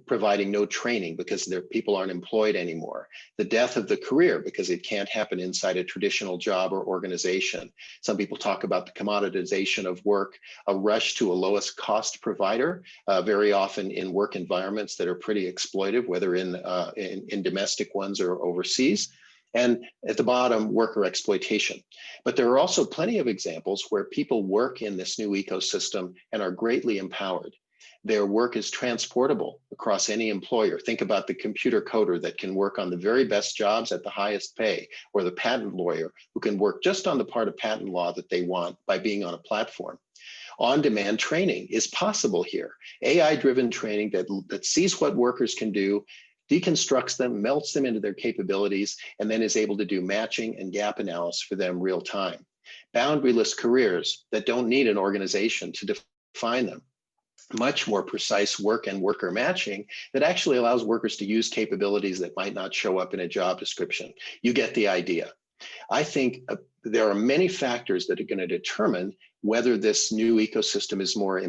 providing no training because people aren't employed anymore, the death of the career because it can't happen inside a traditional job or organization. Some people talk about the commoditization of work, a rush to a lowest cost provider, very often in work environments that are pretty exploitive, whether in domestic ones or overseas. And at the bottom, worker exploitation. But there are also plenty of examples where people work in this new ecosystem and are greatly empowered. Their work is transportable across any employer. Think about the computer coder that can work on the very best jobs at the highest pay, or the patent lawyer who can work just on the part of patent law that they want by being on a platform. On-demand training is possible here. AI-driven training that sees what workers can do, deconstructs them, melts them into their capabilities, and then is able to do matching and gap analysis for them real time. Boundaryless careers that don't need an organization to define them. Much more precise work and worker matching that actually allows workers to use capabilities that might not show up in a job description. You get the idea. I think there are many factors that are going to determine whether this new ecosystem is more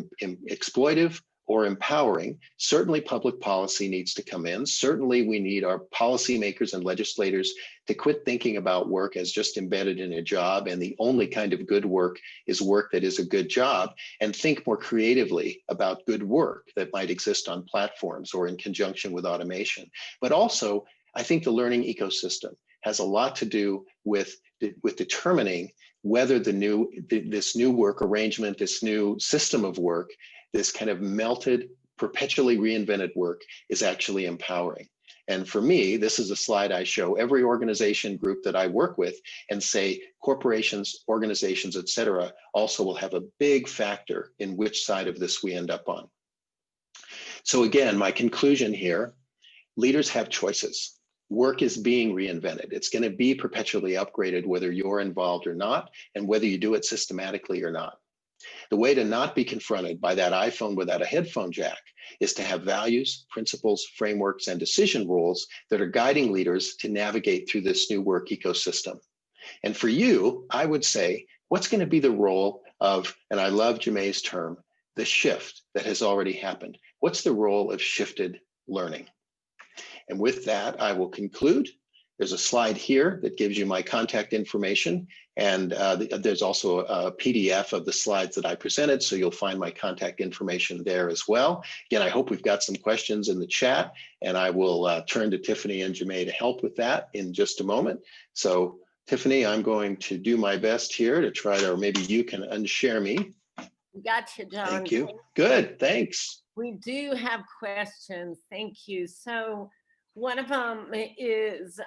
exploitive or empowering. Certainly public policy needs to come in. Certainly we need our policymakers and legislators to quit thinking about work as just embedded in a job, and the only kind of good work is work that is a good job, and think more creatively about good work that might exist on platforms or in conjunction with automation. But also, I think the learning ecosystem has a lot to do with determining whether this new work arrangement, this new system of work, this kind of melted, perpetually reinvented work is actually empowering. And for me, this is a slide I show every organization group that I work with and say corporations, organizations, et cetera, also will have a big factor in which side of this we end up on. So again, my conclusion here, leaders have choices. Work is being reinvented. It's going to be perpetually upgraded whether you're involved or not, and whether you do it systematically or not. The way to not be confronted by that iPhone without a headphone jack is to have values, principles, frameworks, and decision rules that are guiding leaders to navigate through this new work ecosystem. And for you, I would say, what's going to be the role of, and I love Jemai's term, the shift that has already happened? What's the role of shifted learning? And with that, I will conclude. There's a slide here that gives you my contact information. And there's also a PDF of the slides that I presented. So you'll find my contact information there as well. Again, I hope we've got some questions in the chat, and I will turn to Tiffany and Jemai to help with that in just a moment. So Tiffany, I'm going to do my best here to try to, or maybe you can unshare me. Gotcha, John. Thank you. Good, thanks. We do have questions. Thank you. So one of them is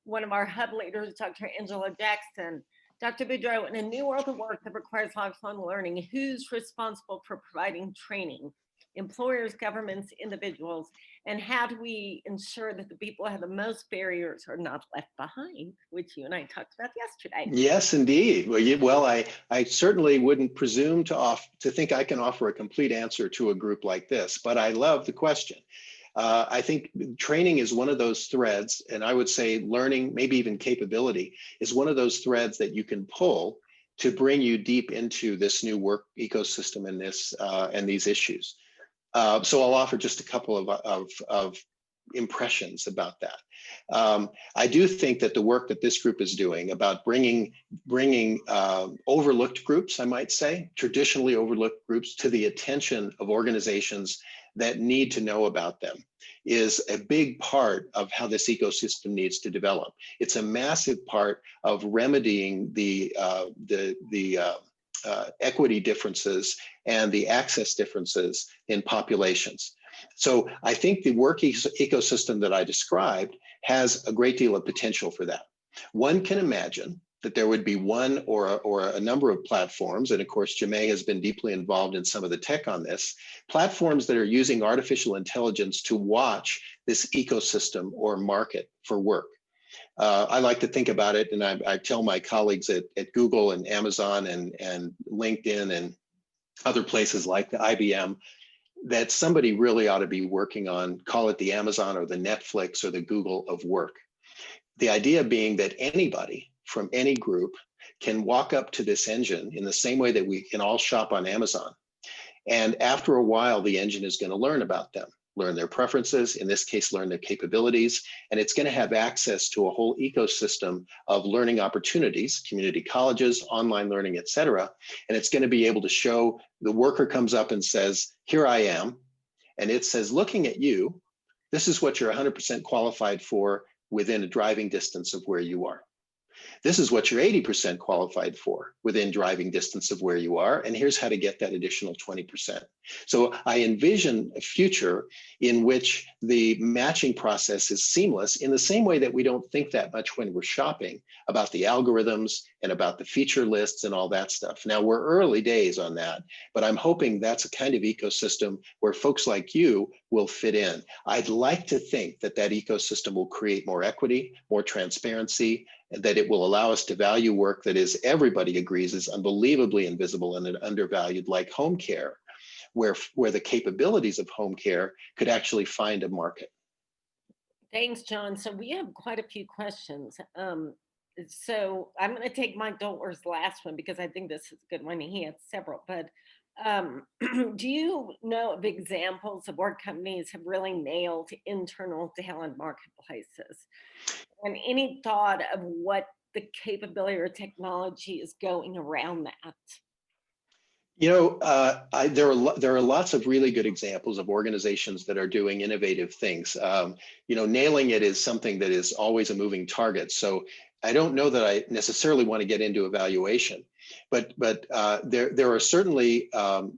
one of our hub leaders, Dr. Angela Jackson. Dr. Boudreau, in a new world of work that requires lifelong learning, who's responsible for providing training? Employers, governments, individuals, and how do we ensure that the people who have the most barriers are not left behind, which you and I talked about yesterday? Yes, indeed. Well, I certainly wouldn't presume to think I can offer a complete answer to a group like this, but I love the question. I think training is one of those threads, and I would say learning, maybe even capability, is one of those threads that you can pull to bring you deep into this new work ecosystem and and these issues. So I'll offer just a couple of impressions about that. I do think that the work that this group is doing about bringing overlooked groups, I might say, traditionally overlooked groups, to the attention of organizations that need to know about them, is a big part of how this ecosystem needs to develop. It's a massive part of remedying the equity differences and the access differences in populations. So I think the work ecosystem that I described has a great deal of potential for that. One can imagine that there would be one or a number of platforms, and of course, Jemai has been deeply involved in some of the tech on this, platforms that are using artificial intelligence to watch this ecosystem or market for work. I like to think about it, and I tell my colleagues at Google and Amazon and LinkedIn and other places like the IBM, that somebody really ought to be working on, call it the Amazon or the Netflix or the Google of work. The idea being that anybody from any group can walk up to this engine in the same way that we can all shop on Amazon. And after a while, the engine is going to learn about them, learn their preferences, in this case, learn their capabilities, and it's going to have access to a whole ecosystem of learning opportunities, community colleges, online learning, et cetera. And it's going to be able to show, the worker comes up and says, here I am. And it says, looking at you, this is what you're 100% qualified for within a driving distance of where you are. This is what you're 80% qualified for within driving distance of where you are. And here's how to get that additional 20%. So I envision a future in which the matching process is seamless, in the same way that we don't think that much when we're shopping about the algorithms and about the feature lists and all that stuff. Now, we're early days on that, but I'm hoping that's a kind of ecosystem where folks like you will fit in. I'd like to think that that ecosystem will create more equity, more transparency, and that it will allow us to value work that is, everybody agrees, is unbelievably invisible and undervalued, like home care, where the capabilities of home care could actually find a market. Thanks, John. So we have quite a few questions. So I'm going to take Mike Doltler's last one because I think this is a good one. He had several, but do you know of examples of where companies have really nailed internal talent marketplaces? And any thought of what the capability or technology is going around that? You know, there are lots of really good examples of organizations that are doing innovative things. You know, nailing it is something that is always a moving target. So I don't know that I necessarily want to get into evaluation, but there are certainly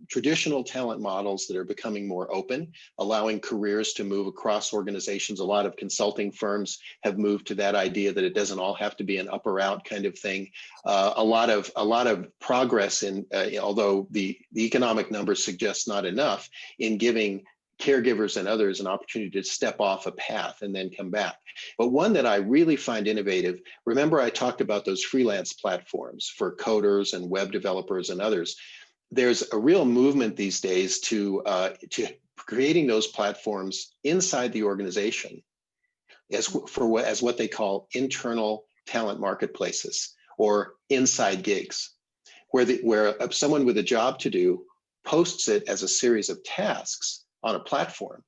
traditional talent models that are becoming more open, allowing careers to move across organizations. A lot of consulting firms have moved to that idea that it doesn't all have to be an up or out kind of thing. A lot of progress in, although the economic numbers suggest not enough, in giving caregivers and others an opportunity to step off a path and then come back. But one that I really find innovative, remember I talked about those freelance platforms for coders and web developers and others. There's a real movement these days to creating those platforms inside the organization as what they call internal talent marketplaces, or inside gigs, where someone with a job to do posts it as a series of tasks on a platform,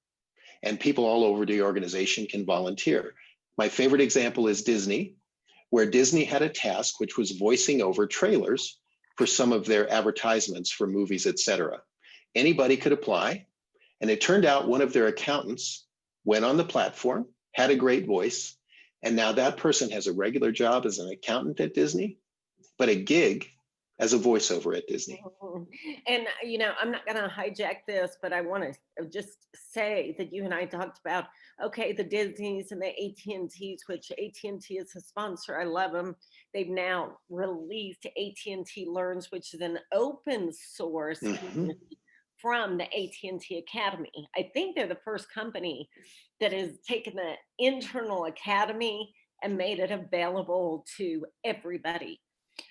and people all over the organization can volunteer. My favorite example is Disney, where Disney had a task which was voicing over trailers for some of their advertisements for movies, etc. Anybody could apply, and it turned out one of their accountants went on the platform, had a great voice, and now that person has a regular job as an accountant at Disney, but a gig as a voiceover at Disney. And, you know, I'm not going to hijack this, but I want to just say that you and I talked about, okay, the Disneys and the AT&Ts, which AT&T is a sponsor. I love them. They've now released AT&T Learns, which is an open source community from the AT&T Academy. I think they're the first company that has taken the internal academy and made it available to everybody.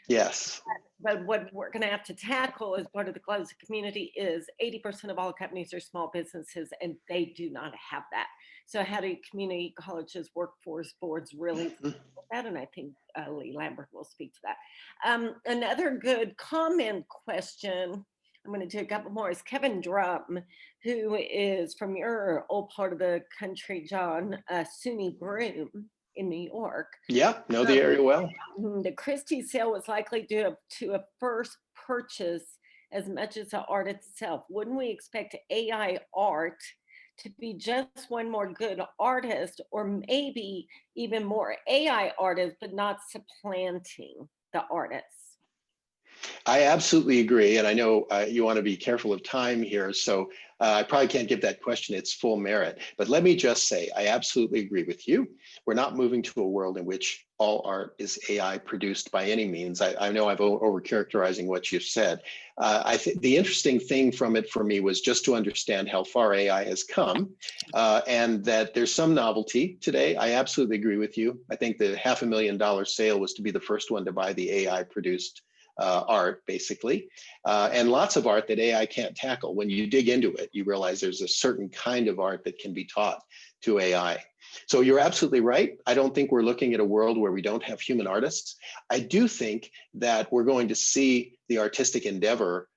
Yes. But what we're going to have to tackle as part of the closed community is 80% of all companies are small businesses, and they do not have that. So how do community colleges, workforce boards really that? And I think Lee Lambert will speak to that. Another good comment question, I'm going to do a couple more, is Kevin Drum, who is from your old part of the country, John, SUNY Broome in New York. Yeah, know the area well. The Christie sale was likely due to a first purchase as much as the art itself. Wouldn't we expect AI art to be just one more good artist, or maybe even more AI artists, but not supplanting the artists? I absolutely agree. And I know you want to be careful of time here, so I probably can't give that question its full merit. But let me just say, I absolutely agree with you. We're not moving to a world in which all art is AI produced by any means. I know I've overcharacterizing what you've said. I think the interesting thing from it for me was just to understand how far AI has come, and that there's some novelty today. I absolutely agree with you. I think the $500,000 sale was to be the first one to buy the AI produced art, basically, and lots of art that AI can't tackle. When you dig into it, you realize there's a certain kind of art that can be taught to AI. So you're absolutely right. I don't think we're looking at a world where we don't have human artists. I do think that we're going to see the artistic endeavor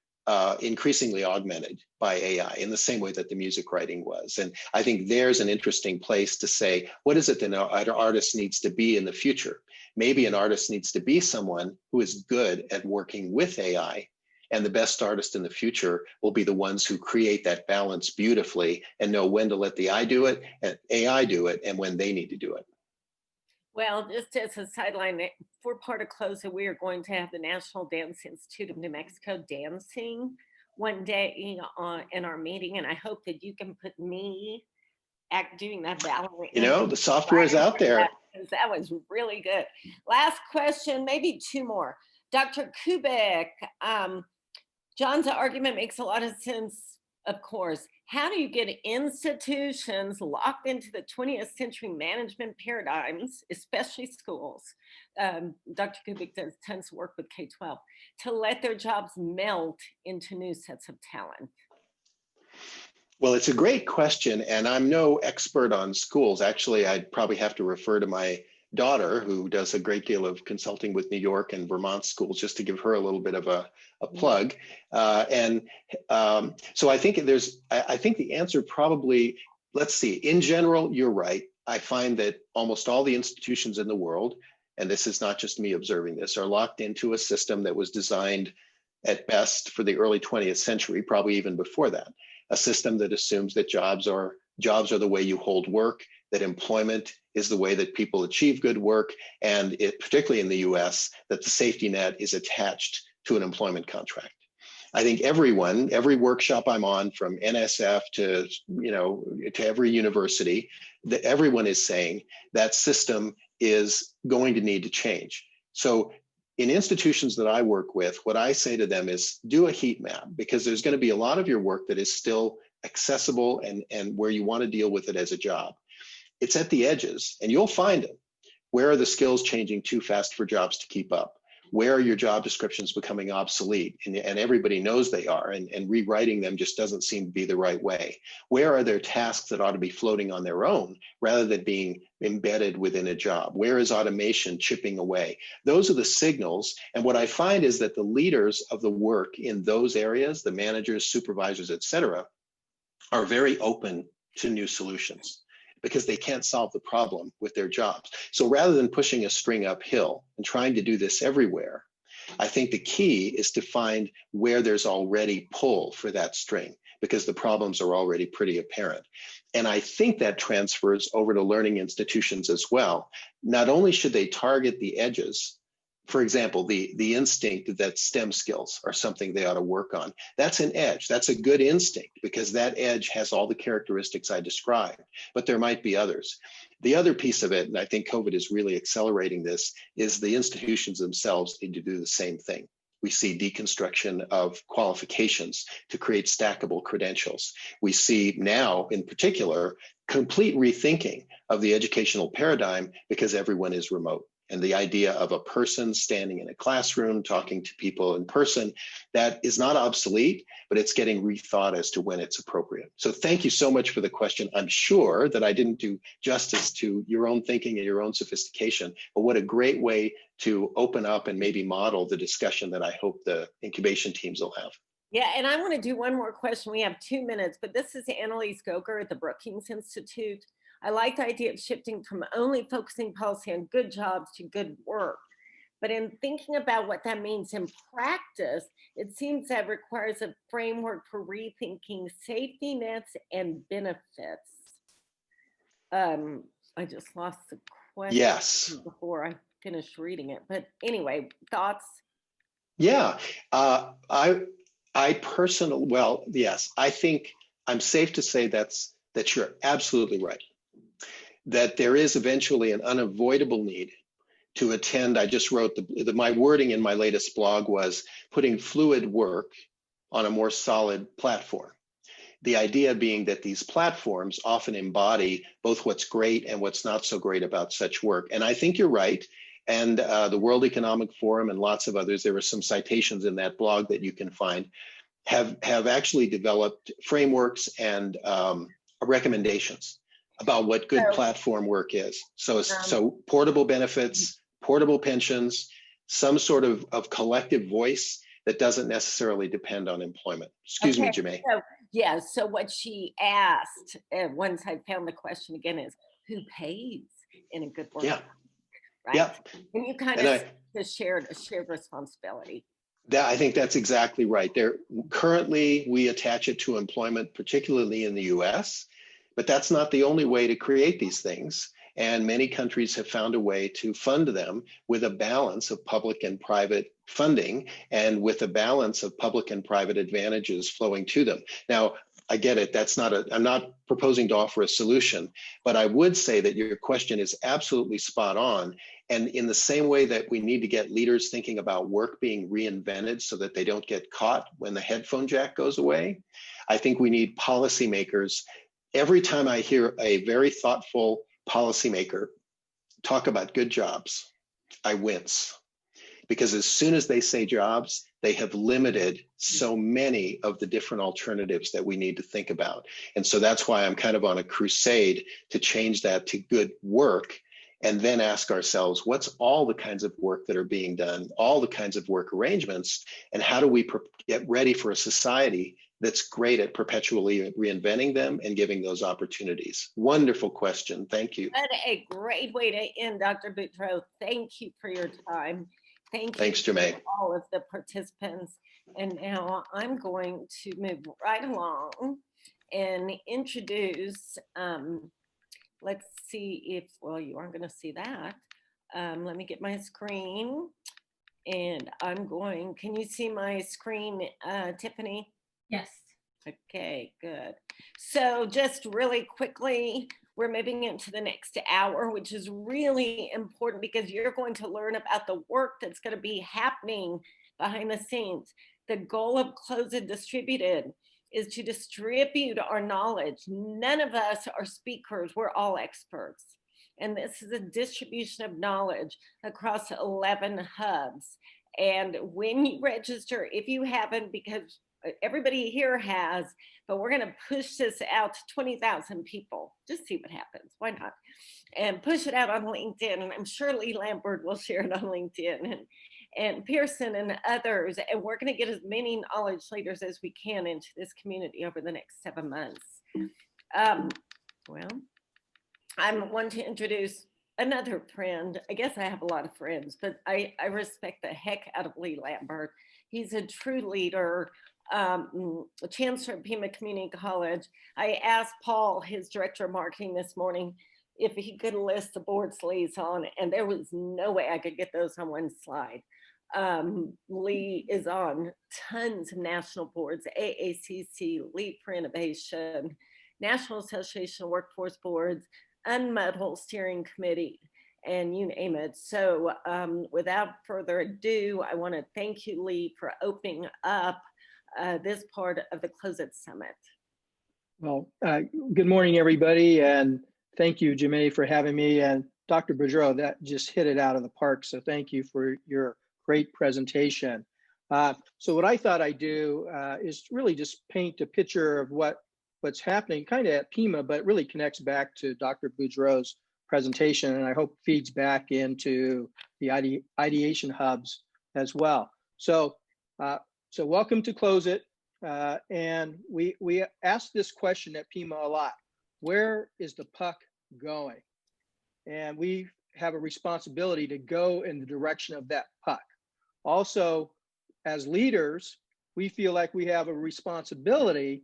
increasingly augmented by AI in the same way that the music writing was. And I think there's an interesting place to say, what is it that an artist needs to be in the future? Maybe an artist needs to be someone who is good at working with AI, and the best artists in the future will be the ones who create that balance beautifully and know when to let the AI do it and when they need to do it. Well, just as a sideline, for part of Close, we are going to have the National Dance Institute of New Mexico dancing one day in our meeting, and I hope that you can put me doing that ballet. You know, the software is out there. That was really good. Last question, maybe two more. Dr. Kubik, John's argument makes a lot of sense, of course. How do you get institutions locked into the 20th century management paradigms, especially schools? Dr. Kubik does tons of work with K-12, to let their jobs melt into new sets of talent? Well, it's a great question, and I'm no expert on schools. Actually, I'd probably have to refer to my daughter, who does a great deal of consulting with New York and Vermont schools, just to give her a little bit of a plug. So I think I think the answer probably, let's see, in general, you're right. I find that almost all the institutions in the world, and this is not just me observing this, are locked into a system that was designed at best for the early 20th century, probably even before that. A system that assumes that jobs are the way you hold work, that employment is the way that people achieve good work, and particularly in the US, that the safety net is attached to an employment contract. I think every workshop I'm on, from NSF to every university, that everyone is saying that system is going to need to change. So in institutions that I work with, what I say to them is do a heat map, because there's going to be a lot of your work that is still accessible and where you want to deal with it as a job. It's at the edges, and you'll find them. Where are the skills changing too fast for jobs to keep up? Where are your job descriptions becoming obsolete? And everybody knows they are, and rewriting them just doesn't seem to be the right way. Where are there tasks that ought to be floating on their own rather than being embedded within a job? Where is automation chipping away? Those are the signals. And what I find is that the leaders of the work in those areas, the managers, supervisors, et cetera, are very open to new solutions, because they can't solve the problem with their jobs. So rather than pushing a string uphill and trying to do this everywhere, I think the key is to find where there's already pull for that string, because the problems are already pretty apparent. And I think that transfers over to learning institutions as well. Not only should they target the edges, for example, the instinct that STEM skills are something they ought to work on. That's an edge. That's a good instinct, because that edge has all the characteristics I described, but there might be others. The other piece of it, and I think COVID is really accelerating this, is the institutions themselves need to do the same thing. We see deconstruction of qualifications to create stackable credentials. We see now, in particular, complete rethinking of the educational paradigm, because everyone is remote. And the idea of a person standing in a classroom, talking to people in person, that is not obsolete, but it's getting rethought as to when it's appropriate. So thank you so much for the question. I'm sure that I didn't do justice to your own thinking and your own sophistication, but what a great way to open up and maybe model the discussion that I hope the incubation teams will have. Yeah, and I want to do one more question. We have 2 minutes, but this is Annalise Goger at the Brookings Institute. I like the idea of shifting from only focusing policy on good jobs to good work. But in thinking about what that means in practice, it seems that requires a framework for rethinking safety nets and benefits. I just lost the question before I finished reading it. But anyway, thoughts? Yeah, I personally, well, yes, I think I'm safe to say that you're absolutely right. That there is eventually an unavoidable need to attend. I just wrote my wording in my latest blog was putting fluid work on a more solid platform. The idea being that these platforms often embody both what's great and what's not so great about such work. And I think you're right. And the World Economic Forum and lots of others, there were some citations in that blog that you can find, have actually developed frameworks and recommendations about what good platform work is. So portable benefits, portable pensions, some sort of collective voice that doesn't necessarily depend on employment. Excuse me, Jemay. So what she asked, once I found the question again, is who pays in a good work? Yeah. Right? Yeah. And you kind of shared responsibility. I think that's exactly right. Currently, we attach it to employment, particularly in the US, but that's not the only way to create these things. And many countries have found a way to fund them with a balance of public and private funding and with a balance of public and private advantages flowing to them. Now, I get it. I'm not proposing to offer a solution, but I would say that your question is absolutely spot on. And in the same way that we need to get leaders thinking about work being reinvented so that they don't get caught when the headphone jack goes away, I think we need policymakers. Every time I hear a very thoughtful policymaker talk about good jobs, I wince. Because as soon as they say jobs, they have limited so many of the different alternatives that we need to think about. And so that's why I'm kind of on a crusade to change that to good work, and then ask ourselves, what's all the kinds of work that are being done, all the kinds of work arrangements, and how do we get ready for a society that's great at perpetually reinventing them and giving those opportunities? Wonderful question. Thank you. What a great way to end, Dr. Boudreau. Thank you for your time. Thank you. Thanks, Jemay. to all of the participants. And now I'm going to move right along and introduce, let's see if, well, you aren't going to see that. Let me get my screen. And I'm going, can you see my screen, Tiffany? Yes. Okay, good. So just really quickly, we're moving into the next hour, which is really important because you're going to learn about the work that's going to be happening behind the scenes. The goal of DistributEd is to distribute our knowledge. None of us are speakers, we're all experts. And this is a distribution of knowledge across 11 hubs. And when you register, if you haven't, because everybody here has, but we're going to push this out to 20,000 people. Just see what happens. Why not? And push it out on LinkedIn. And I'm sure Lee Lambert will share it on LinkedIn and Pearson and others. And we're going to get as many knowledge leaders as we can into this community over the next 7 months. Well, I want to introduce another friend. I guess I have a lot of friends, but I respect the heck out of Lee Lambert. He's a true leader. Chancellor of Pima Community College. I asked Paul, his director of marketing this morning, if he could list the board's liaison, and there was no way I could get those on one slide. Lee is on tons of national boards, AACC, Lead for Innovation, National Association of Workforce Boards, Unmuddle Steering Committee, and you name it. So without further ado, I want to thank you, Lee, for opening up this part of the Close It Summit. Well, good morning, everybody, and thank you, Jemay, for having me. And Dr. Boudreau, that just hit it out of the park, so thank you for your great presentation. So what I thought I'd do is really just paint a picture of what's happening kind of at Pima, but really connects back to Dr. Boudreau's presentation, and I hope feeds back into the ideation hubs as well. So welcome to Close It. And we ask this question at Pima a lot: where is the puck going? And we have a responsibility to go in the direction of that puck. Also, as leaders, we feel like we have a responsibility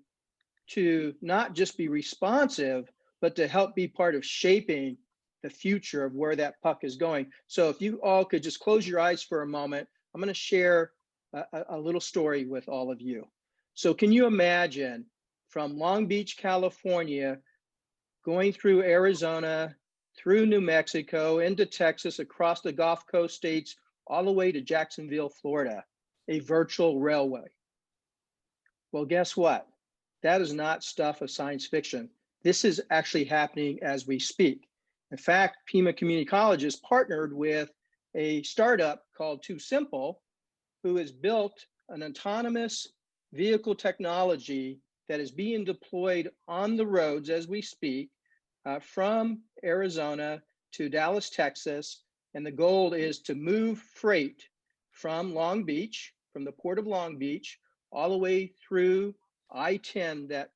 to not just be responsive, but to help be part of shaping the future of where that puck is going. So if you all could just close your eyes for a moment, I'm going to share a little story with all of you. So can you imagine from Long Beach, California, going through Arizona, through New Mexico, into Texas, across the Gulf Coast states, all the way to Jacksonville, Florida, a virtual railway? Well, guess what? That is not stuff of science fiction. This is actually happening as we speak. In fact, Pima Community College is partnered with a startup called Too Simple, who has built an autonomous vehicle technology that is being deployed on the roads as we speak, from Arizona to Dallas, Texas. And the goal is to move freight from Long Beach, from the port of Long Beach, all the way through I-10 that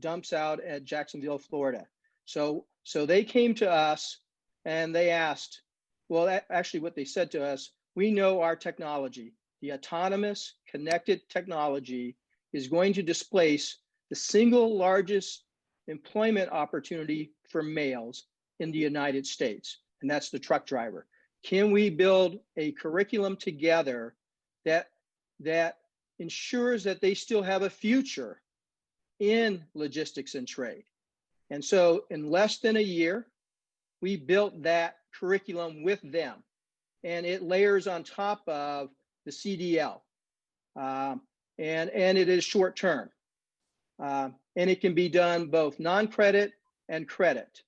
dumps out at Jacksonville, Florida. So they came to us and they asked, well, actually what they said to us, we know our technology, the autonomous connected technology, is going to displace the single largest employment opportunity for males in the United States, and that's the truck driver. Can we build a curriculum together that ensures that they still have a future in logistics and trade? And so in less than a year, we built that curriculum with them, and it layers on top of the CDL, and it is short term, and it can be done both non-credit and credit.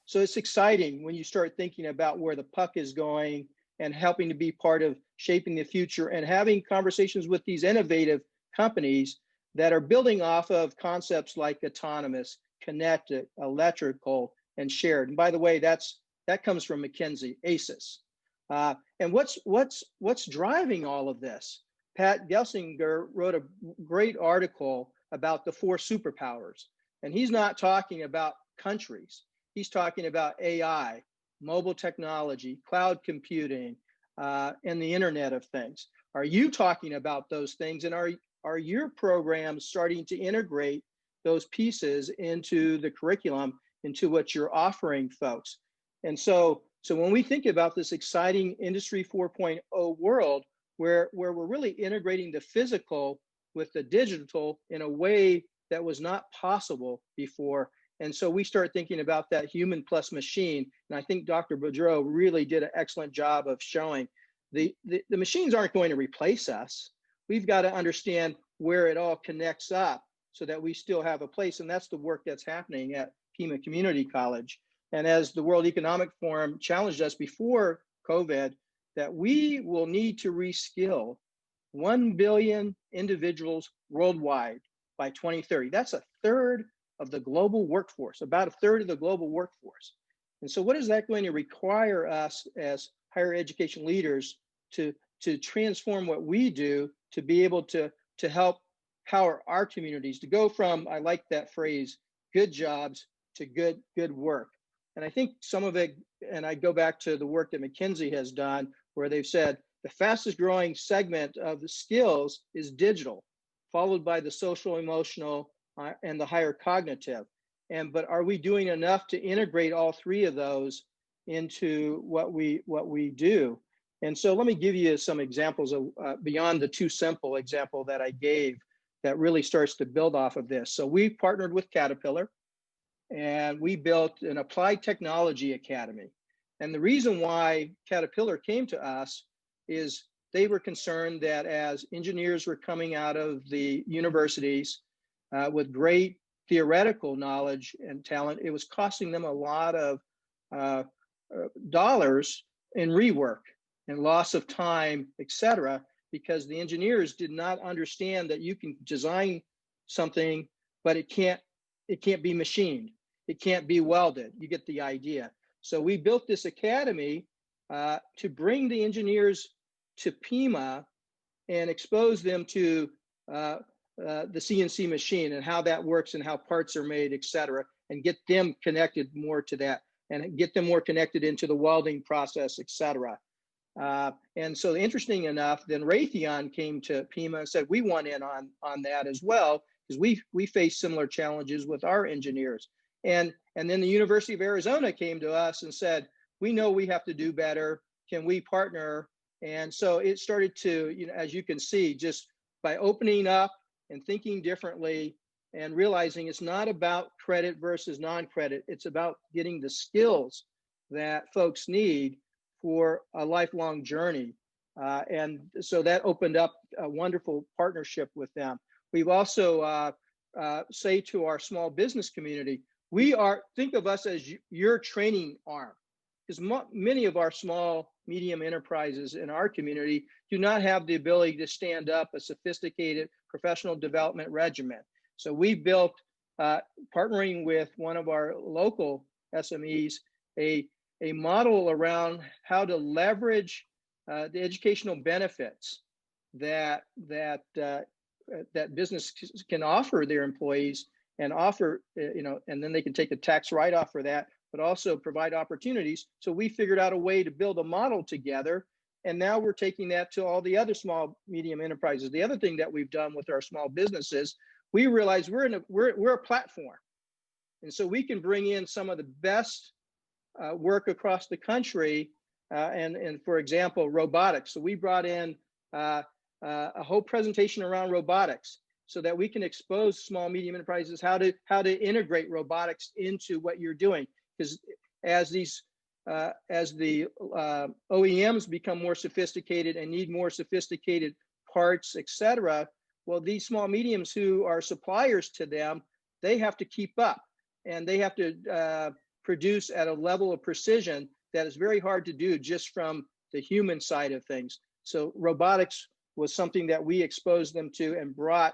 So it's exciting when you start thinking about where the puck is going and helping to be part of shaping the future and having conversations with these innovative companies that are building off of concepts like autonomous, connected, electrical, and shared. And by the way, that comes from McKinsey, ACES. And what's driving all of this? Pat Gelsinger wrote a great article about the 4 superpowers. And he's not talking about countries. He's talking about AI, mobile technology, cloud computing, and the Internet of Things. Are you talking about those things, and are your programs starting to integrate those pieces into the curriculum, into what you're offering folks? And so when we think about this exciting Industry 4.0 world, where we're really integrating the physical with the digital in a way that was not possible before. And so we start thinking about that human plus machine. And I think Dr. Boudreau really did an excellent job of showing the machines aren't going to replace us. We've got to understand where it all connects up so that we still have a place. And that's the work that's happening at Pima Community College. And as the World Economic Forum challenged us before COVID, that we will need to reskill 1 billion individuals worldwide by 2030. That's a third of the global workforce, about a third of the global workforce. And so what is that going to require us as higher education leaders to transform what we do to be able to help power our communities, to go from, I like that phrase, good jobs to good work. And I think some of it, and I go back to the work that McKinsey has done, where they've said the fastest growing segment of the skills is digital, followed by the social, emotional, and the higher cognitive. But are we doing enough to integrate all three of those into what we do? And so let me give you some examples of beyond the too simple example that I gave that really starts to build off of this. So we partnered with Caterpillar, and we built an applied technology academy. And the reason why Caterpillar came to us is they were concerned that as engineers were coming out of the universities with great theoretical knowledge and talent, it was costing them a lot of dollars in rework and loss of time, et cetera, because the engineers did not understand that you can design something, but it can't be machined. It can't be welded. You get the idea. So we built this academy to bring the engineers to Pima and expose them to the CNC machine and how that works and how parts are made, et cetera, and get them connected more to that and get them more connected into the welding process, et cetera. And so interesting enough, then Raytheon came to Pima and said, we want in on that as well, because we face similar challenges with our engineers. And then the University of Arizona came to us and said, we know we have to do better. Can we partner? And so it started to, as you can see, just by opening up and thinking differently and realizing it's not about credit versus non-credit. It's about getting the skills that folks need for a lifelong journey. And so that opened up a wonderful partnership with them. We've also say to our small business community, think of us as your training arm, because many of our small, medium enterprises in our community do not have the ability to stand up a sophisticated professional development regimen. So we built, partnering with one of our local SMEs, a model around how to leverage the educational benefits that business can offer their employees and offer, and then they can take a tax write-off for that, but also provide opportunities. So we figured out a way to build a model together. And now we're taking that to all the other small, medium enterprises. The other thing that we've done with our small businesses, we realize we're a platform. And so we can bring in some of the best work across the country. And for example, robotics. So we brought in a whole presentation around robotics so that we can expose small, medium enterprises how to integrate robotics into what you're doing. Because as the OEMs become more sophisticated and need more sophisticated parts, et cetera, well, these small mediums who are suppliers to them, they have to keep up and they have to produce at a level of precision that is very hard to do just from the human side of things. So robotics was something that we exposed them to and brought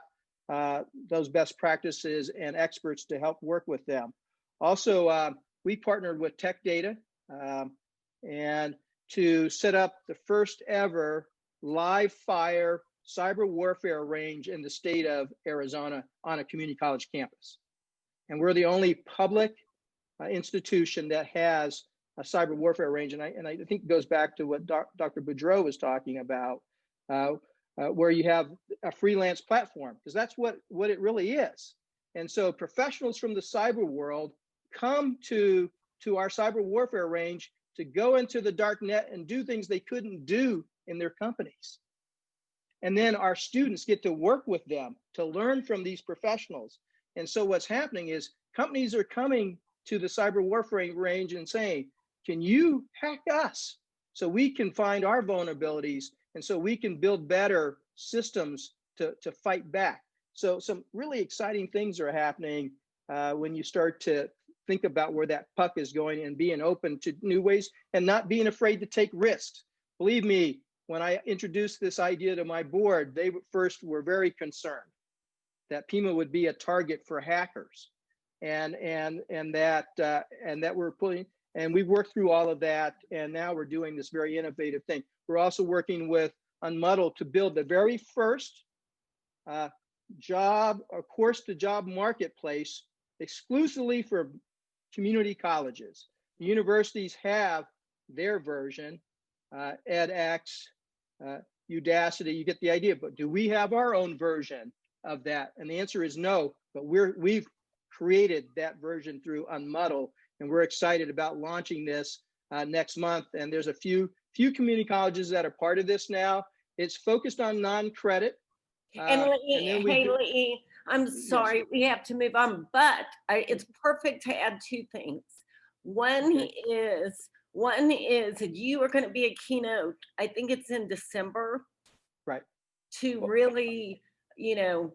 those best practices and experts to help work with them. Also, we partnered with Tech Data and to set up the first ever live fire cyber warfare range in the state of Arizona on a community college campus. And we're the only public institution that has cyber warfare range, and I think it goes back to what Dr. Boudreau was talking about, where you have a freelance platform, because that's what it really is. And so professionals from the cyber world come to our cyber warfare range to go into the dark net and do things they couldn't do in their companies. And then our students get to work with them to learn from these professionals. And so what's happening is companies are coming to the cyber warfare range and saying, can you hack us so we can find our vulnerabilities and so we can build better systems to fight back? So some really exciting things are happening when you start to think about where that puck is going and being open to new ways and not being afraid to take risks. Believe me, when I introduced this idea to my board, they first were very concerned that Pima would be a target for hackers, and that we're pulling. And we've worked through all of that, and now we're doing this very innovative thing. We're also working with Unmuddled to build the very first course-to-job marketplace exclusively for community colleges. The universities have their version, edX, Udacity, you get the idea, but do we have our own version of that? And the answer is no, but we've created that version through Unmuddled, and we're excited about launching this next month. And there's a few community colleges that are part of this now. It's focused on non-credit. And Lee, I'm sorry, yes, we have to move on, but it's perfect to add two things. One is that you are going to be a keynote, I think it's in December. Right. To really,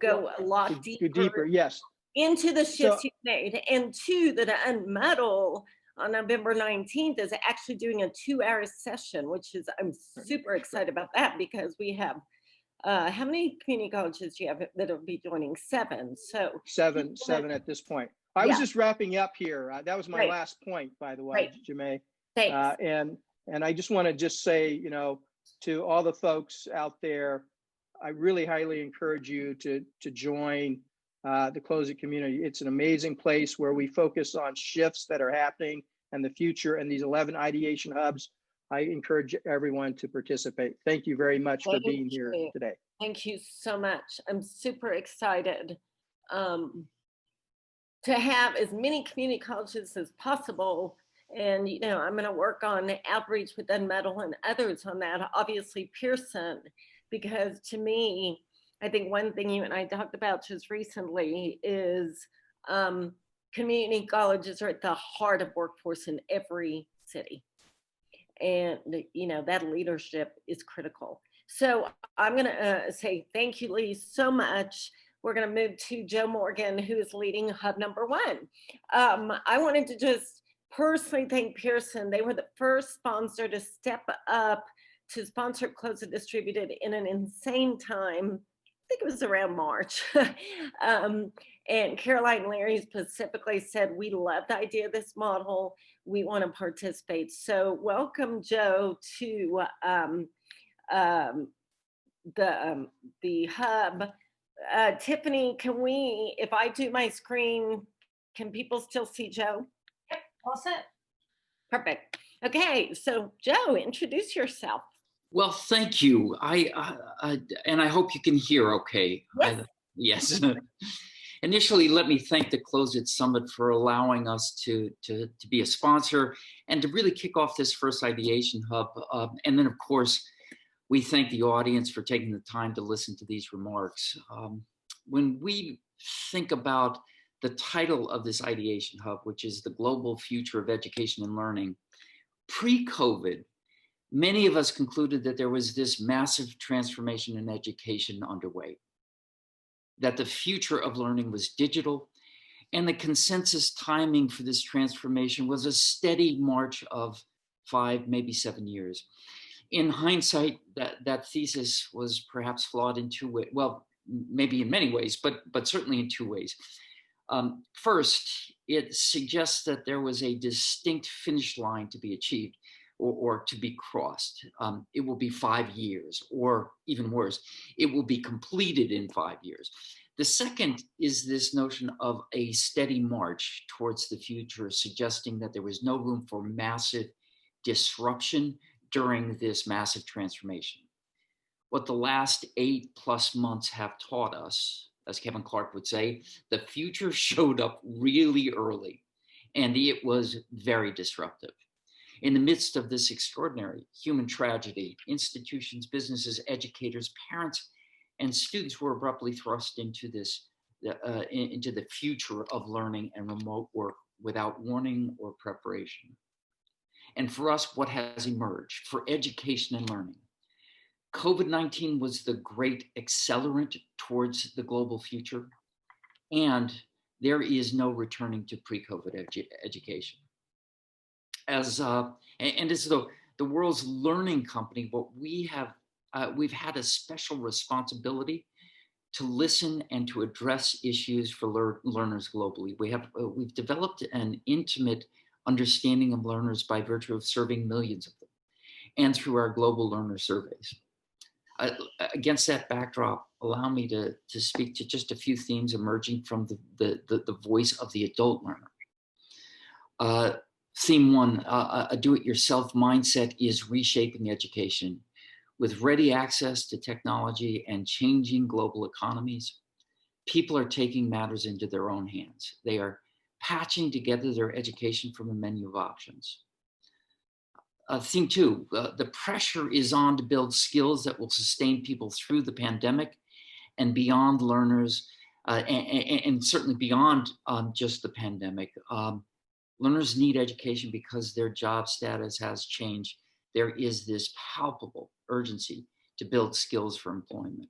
go a lot deeper, yes, into the shifts you've made. And two, that Unmuddled on November 19th is actually doing a 2-hour session, which is, I'm super excited about that, because we have, how many community colleges do you have that will be joining? 7. So seven at this point. I was just wrapping up here. That was my last point, by the way, Jamae. Thanks. And I just want to say, to all the folks out there, I really highly encourage you to join the Close It community. It's an amazing place where we focus on shifts that are happening and the future, and these 11 ideation hubs. I encourage everyone to participate. Thank you very much for being here today. Thank you so much. I'm super excited to have as many community colleges as possible. And, I'm going to work on outreach with Unmuddled and others on that, obviously Pearson, because to me, I think one thing you and I talked about just recently is community colleges are at the heart of workforce in every city. And, that leadership is critical. So I'm going to say thank you, Lee, so much. We're going to move to Joe Morgan, who is leading Hub number 1. I wanted to just personally thank Pearson. They were the first sponsor to step up to sponsor Close It Distributed in an insane time. I think it was around March. And Caroline Leary specifically said, we love the idea of this model. We want to participate. So welcome, Joe, to the hub. Tiffany, if I do my screen, can people still see Joe? Yep, all set. Perfect. Okay, so Joe, introduce yourself. Well, thank you. And I hope you can hear okay. Yes. Yes. Initially, let me thank the Close It Summit for allowing us to be a sponsor and to really kick off this first ideation hub. And then, of course, we thank the audience for taking the time to listen to these remarks. When we think about the title of this ideation hub, which is the Global Future of Education and Learning, pre-COVID, many of us concluded that there was this massive transformation in education underway, that the future of learning was digital, and the consensus timing for this transformation was a steady march of 5, maybe 7 years. In hindsight, that thesis was perhaps flawed in 2 ways. Well, maybe in many ways, but certainly in 2 ways. First, it suggests that there was a distinct finish line to be achieved or to be crossed. It will be 5 years, or even worse, it will be completed in 5 years. The second is this notion of a steady march towards the future, suggesting that there was no room for massive disruption during this massive transformation. What the last 8+ months have taught us, as Kevin Clark would say, the future showed up really early, and it was very disruptive. In the midst of this extraordinary human tragedy, institutions, businesses, educators, parents, and students were abruptly thrust into the future of learning and remote work without warning or preparation. And for us, what has emerged for education and learning? COVID-19 was the great accelerant towards the global future, and there is no returning to pre-COVID education. As the world's learning company, what we have, we've had a special responsibility to listen and to address issues for learners globally. We've developed an intimate understanding of learners by virtue of serving millions of them, and through our global learner surveys. Against that backdrop, allow me to speak to just a few themes emerging from the voice of the adult learner. Theme one, a do-it-yourself mindset is reshaping education. With ready access to technology and changing global economies, people are taking matters into their own hands. They are patching together their education from a menu of options. Theme two, the pressure is on to build skills that will sustain people through the pandemic and beyond learners, and certainly beyond just the pandemic. Learners need education because their job status has changed. There is this palpable urgency to build skills for employment.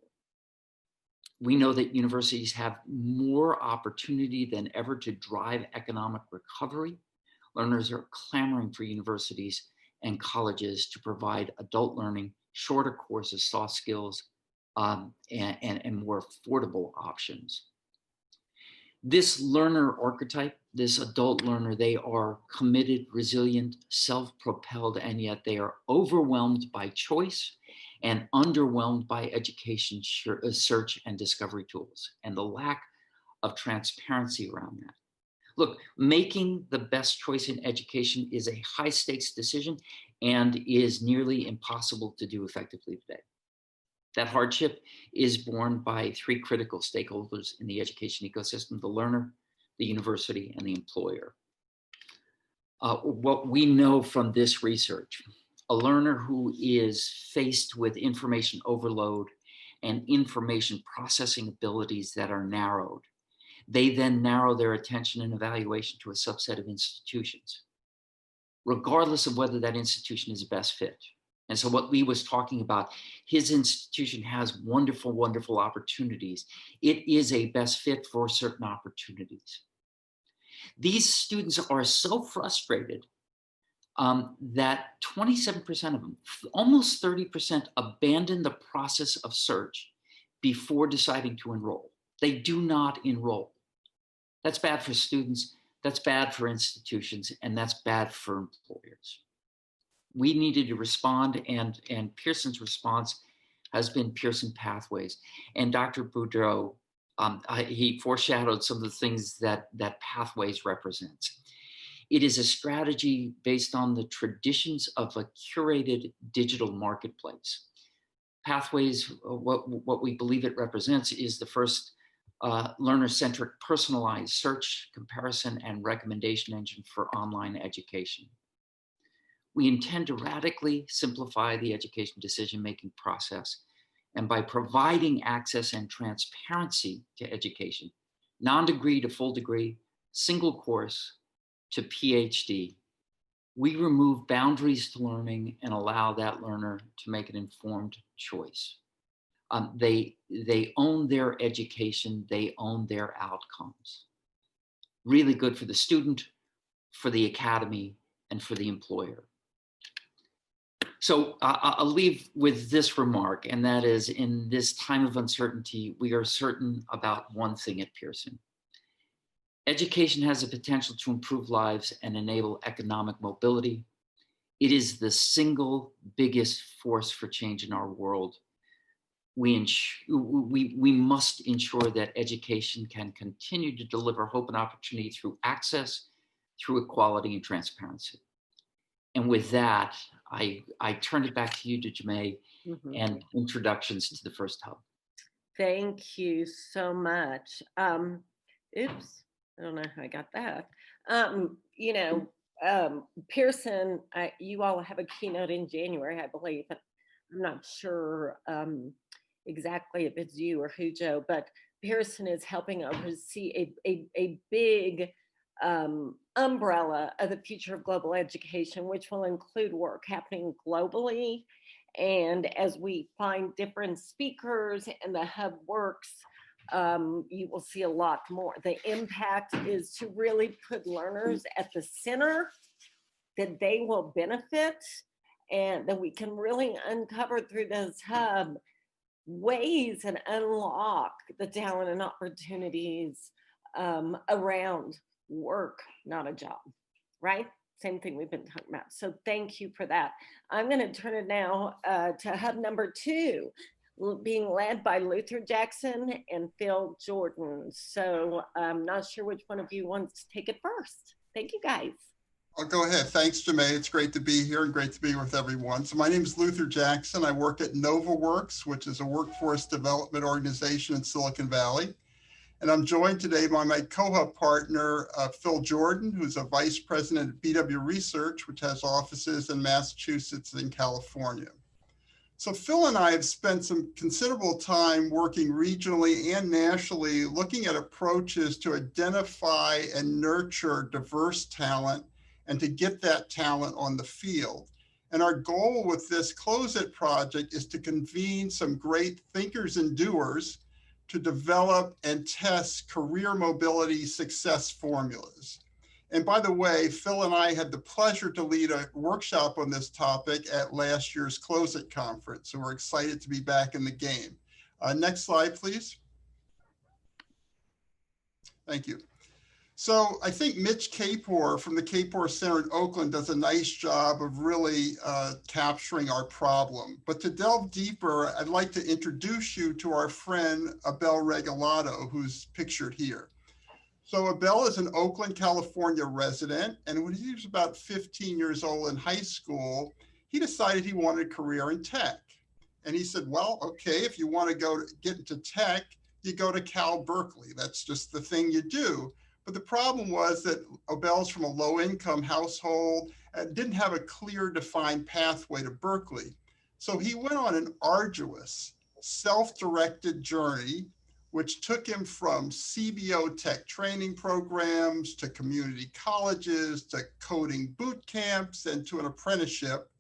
We know that universities have more opportunity than ever to drive economic recovery. Learners are clamoring for universities and colleges to provide adult learning, shorter courses, soft skills, and more affordable options. This learner archetype, this adult learner, they are committed, resilient, self-propelled, and yet they are overwhelmed by choice and underwhelmed by education search and discovery tools, and the lack of transparency around that. Look, making the best choice in education is a high stakes decision and is nearly impossible to do effectively today. That hardship is borne by three critical stakeholders in the education ecosystem: the learner, the university, and the employer. What we know from this research, a learner who is faced with information overload and information processing abilities that are narrowed, they then narrow their attention and evaluation to a subset of institutions, regardless of whether that institution is the best fit. And so what Lee was talking about, his institution has wonderful, wonderful opportunities. It is a best fit for certain opportunities. These students are so frustrated that 27% of them, almost 30%, abandon the process of search before deciding to enroll. They do not enroll. That's bad for students, that's bad for institutions, and that's bad for employers. We needed to respond, and Pearson's response has been Pearson Pathways. And Dr. Boudreau, he foreshadowed some of the things that Pathways represents. It is a strategy based on the traditions of a curated digital marketplace. Pathways, what we believe it represents is the first learner-centric personalized search, comparison, and recommendation engine for online education. We intend to radically simplify the education decision-making process, and by providing access and transparency to education, non-degree to full degree, single course to PhD, we remove boundaries to learning and allow that learner to make an informed choice. They own their education, they own their outcomes. Really good for the student, for the academy, and for the employer. So I'll leave with this remark, and that is, in this time of uncertainty, we are certain about one thing at Pearson. Education has the potential to improve lives and enable economic mobility. It is the single biggest force for change in our world. we must ensure that education can continue to deliver hope and opportunity through access, through equality and transparency. And with that, I turn it back to you, Jamae, and introductions to the first hub. Thank you so much. Oops, I don't know how I got that. Pearson, you all have a keynote in January, I believe. I'm not sure exactly if it's you or who, Joe, but Pearson is helping oversee a big umbrella of the future of global education, which will include work happening globally. And as we find different speakers and the hub works, you will see a lot more. The impact is to really put learners at the center, that they will benefit, and that we can really uncover through this hub ways and unlock the talent and opportunities around work, not a job, right? Same thing we've been talking about. So thank you for that. I'm going to turn it now to hub number 2, being led by Luther Jackson and Phil Jordan. So I'm not sure which one of you wants to take it first. Thank you, guys. I'll go ahead. Thanks, Jamae. It's great to be here and great to be with everyone. So my name is Luther Jackson. I work at NovaWorks, which is a workforce development organization in Silicon Valley. And I'm joined today by my co-hub partner, Phil Jordan, who's a vice president at BW Research, which has offices in Massachusetts and California. So Phil and I have spent some considerable time working regionally and nationally, looking at approaches to identify and nurture diverse talent and to get that talent on the field. And our goal with this Close It project is to convene some great thinkers and doers to develop and test career mobility success formulas. And by the way, Phil and I had the pleasure to lead a workshop on this topic at last year's Close It conference. So we're excited to be back in the game. Next slide, please. Thank you. So I think Mitch Kapor from the Kapor Center in Oakland does a nice job of really capturing our problem. But to delve deeper, I'd like to introduce you to our friend Abel Regalado, who's pictured here. So Abel is an Oakland, California resident, and when he was about 15 years old in high school, he decided he wanted a career in tech. And he said, well, okay, if you want to get into tech, you go to Cal Berkeley. That's just the thing you do. But the problem was that Abel's from a low-income household and didn't have a clear defined pathway to Berkeley. So he went on an arduous, self-directed journey, which took him from CBO tech training programs to community colleges, to coding boot camps, and to an apprenticeship.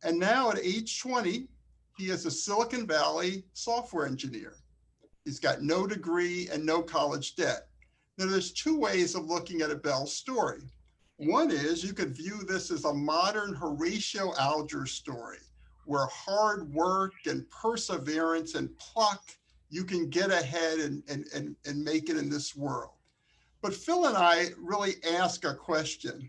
And now at age 20, he is a Silicon Valley software engineer. He's got no degree and no college debt. Now, there's two ways of looking at Abel's story. One is you could view this as a modern Horatio Alger story, where hard work and perseverance and pluck, you can get ahead and make it in this world. But Phil and I really ask a question.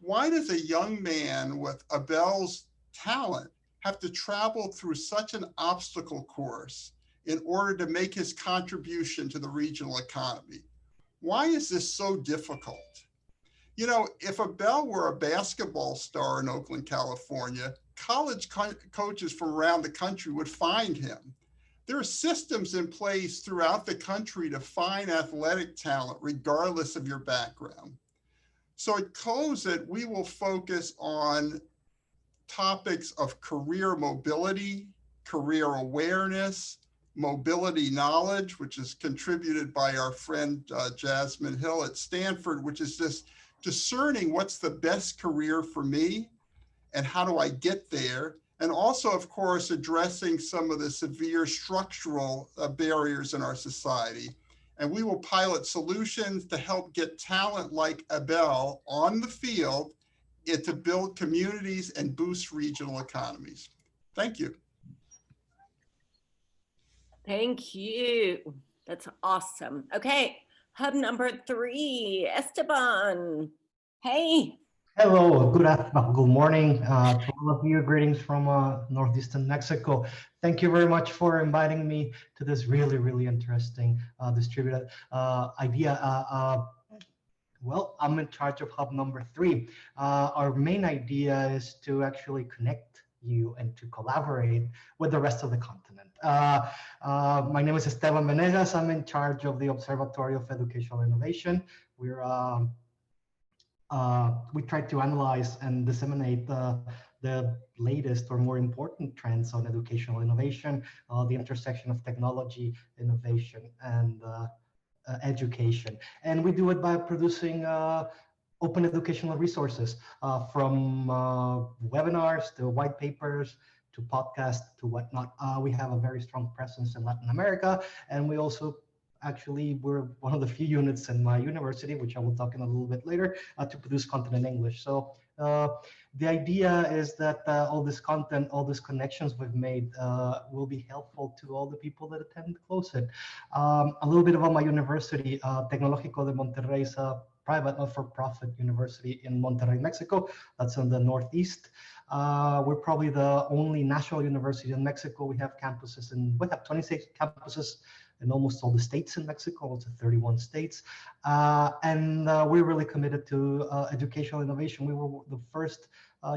Why does a young man with Abel's talent have to travel through such an obstacle course in order to make his contribution to the regional economy? Why is this so difficult? You know, if Abel were a basketball star in Oakland, California, college coaches from around the country would find him. There are systems in place throughout the country to find athletic talent, regardless of your background. So at Close It, we will focus on topics of career mobility, career awareness, mobility knowledge, which is contributed by our friend Jasmine Hill at Stanford, which is this discerning what's the best career for me and how do I get there? And also, of course, addressing some of the severe structural barriers in our society. And we will pilot solutions to help get talent like Abel on the field to build communities and boost regional economies. Thank you. Thank you. That's awesome. Okay, hub number 3, Esteban. Hey. Hello, good morning to all of you. Greetings from northeastern Mexico. Thank you very much for inviting me to this really interesting distributed idea. Well, I'm in charge of hub number 3. Our main idea is to actually connect you and to collaborate with the rest of the continent. My name is Esteban Venegas. I'm in charge of the Observatory of Educational Innovation. We try to analyze and disseminate the latest or more important trends on educational innovation, the intersection of technology, innovation, and education. And we do it by producing open educational resources from webinars to white papers to podcasts to whatnot. We have a very strong presence in Latin America, and we also we're one of the few units in my university, which I will talk in a little bit later, to produce content in English. So the idea is that all this content, all these connections we've made will be helpful to all the people that attend CloseIT. A little bit about my university, Tecnológico de Monterrey is a private, not-for-profit university in Monterrey, Mexico. That's in the Northeast. We're probably the only national university in Mexico. We have 26 campuses in almost all the states in Mexico, also 31 states. And we're really committed to educational innovation. We were the first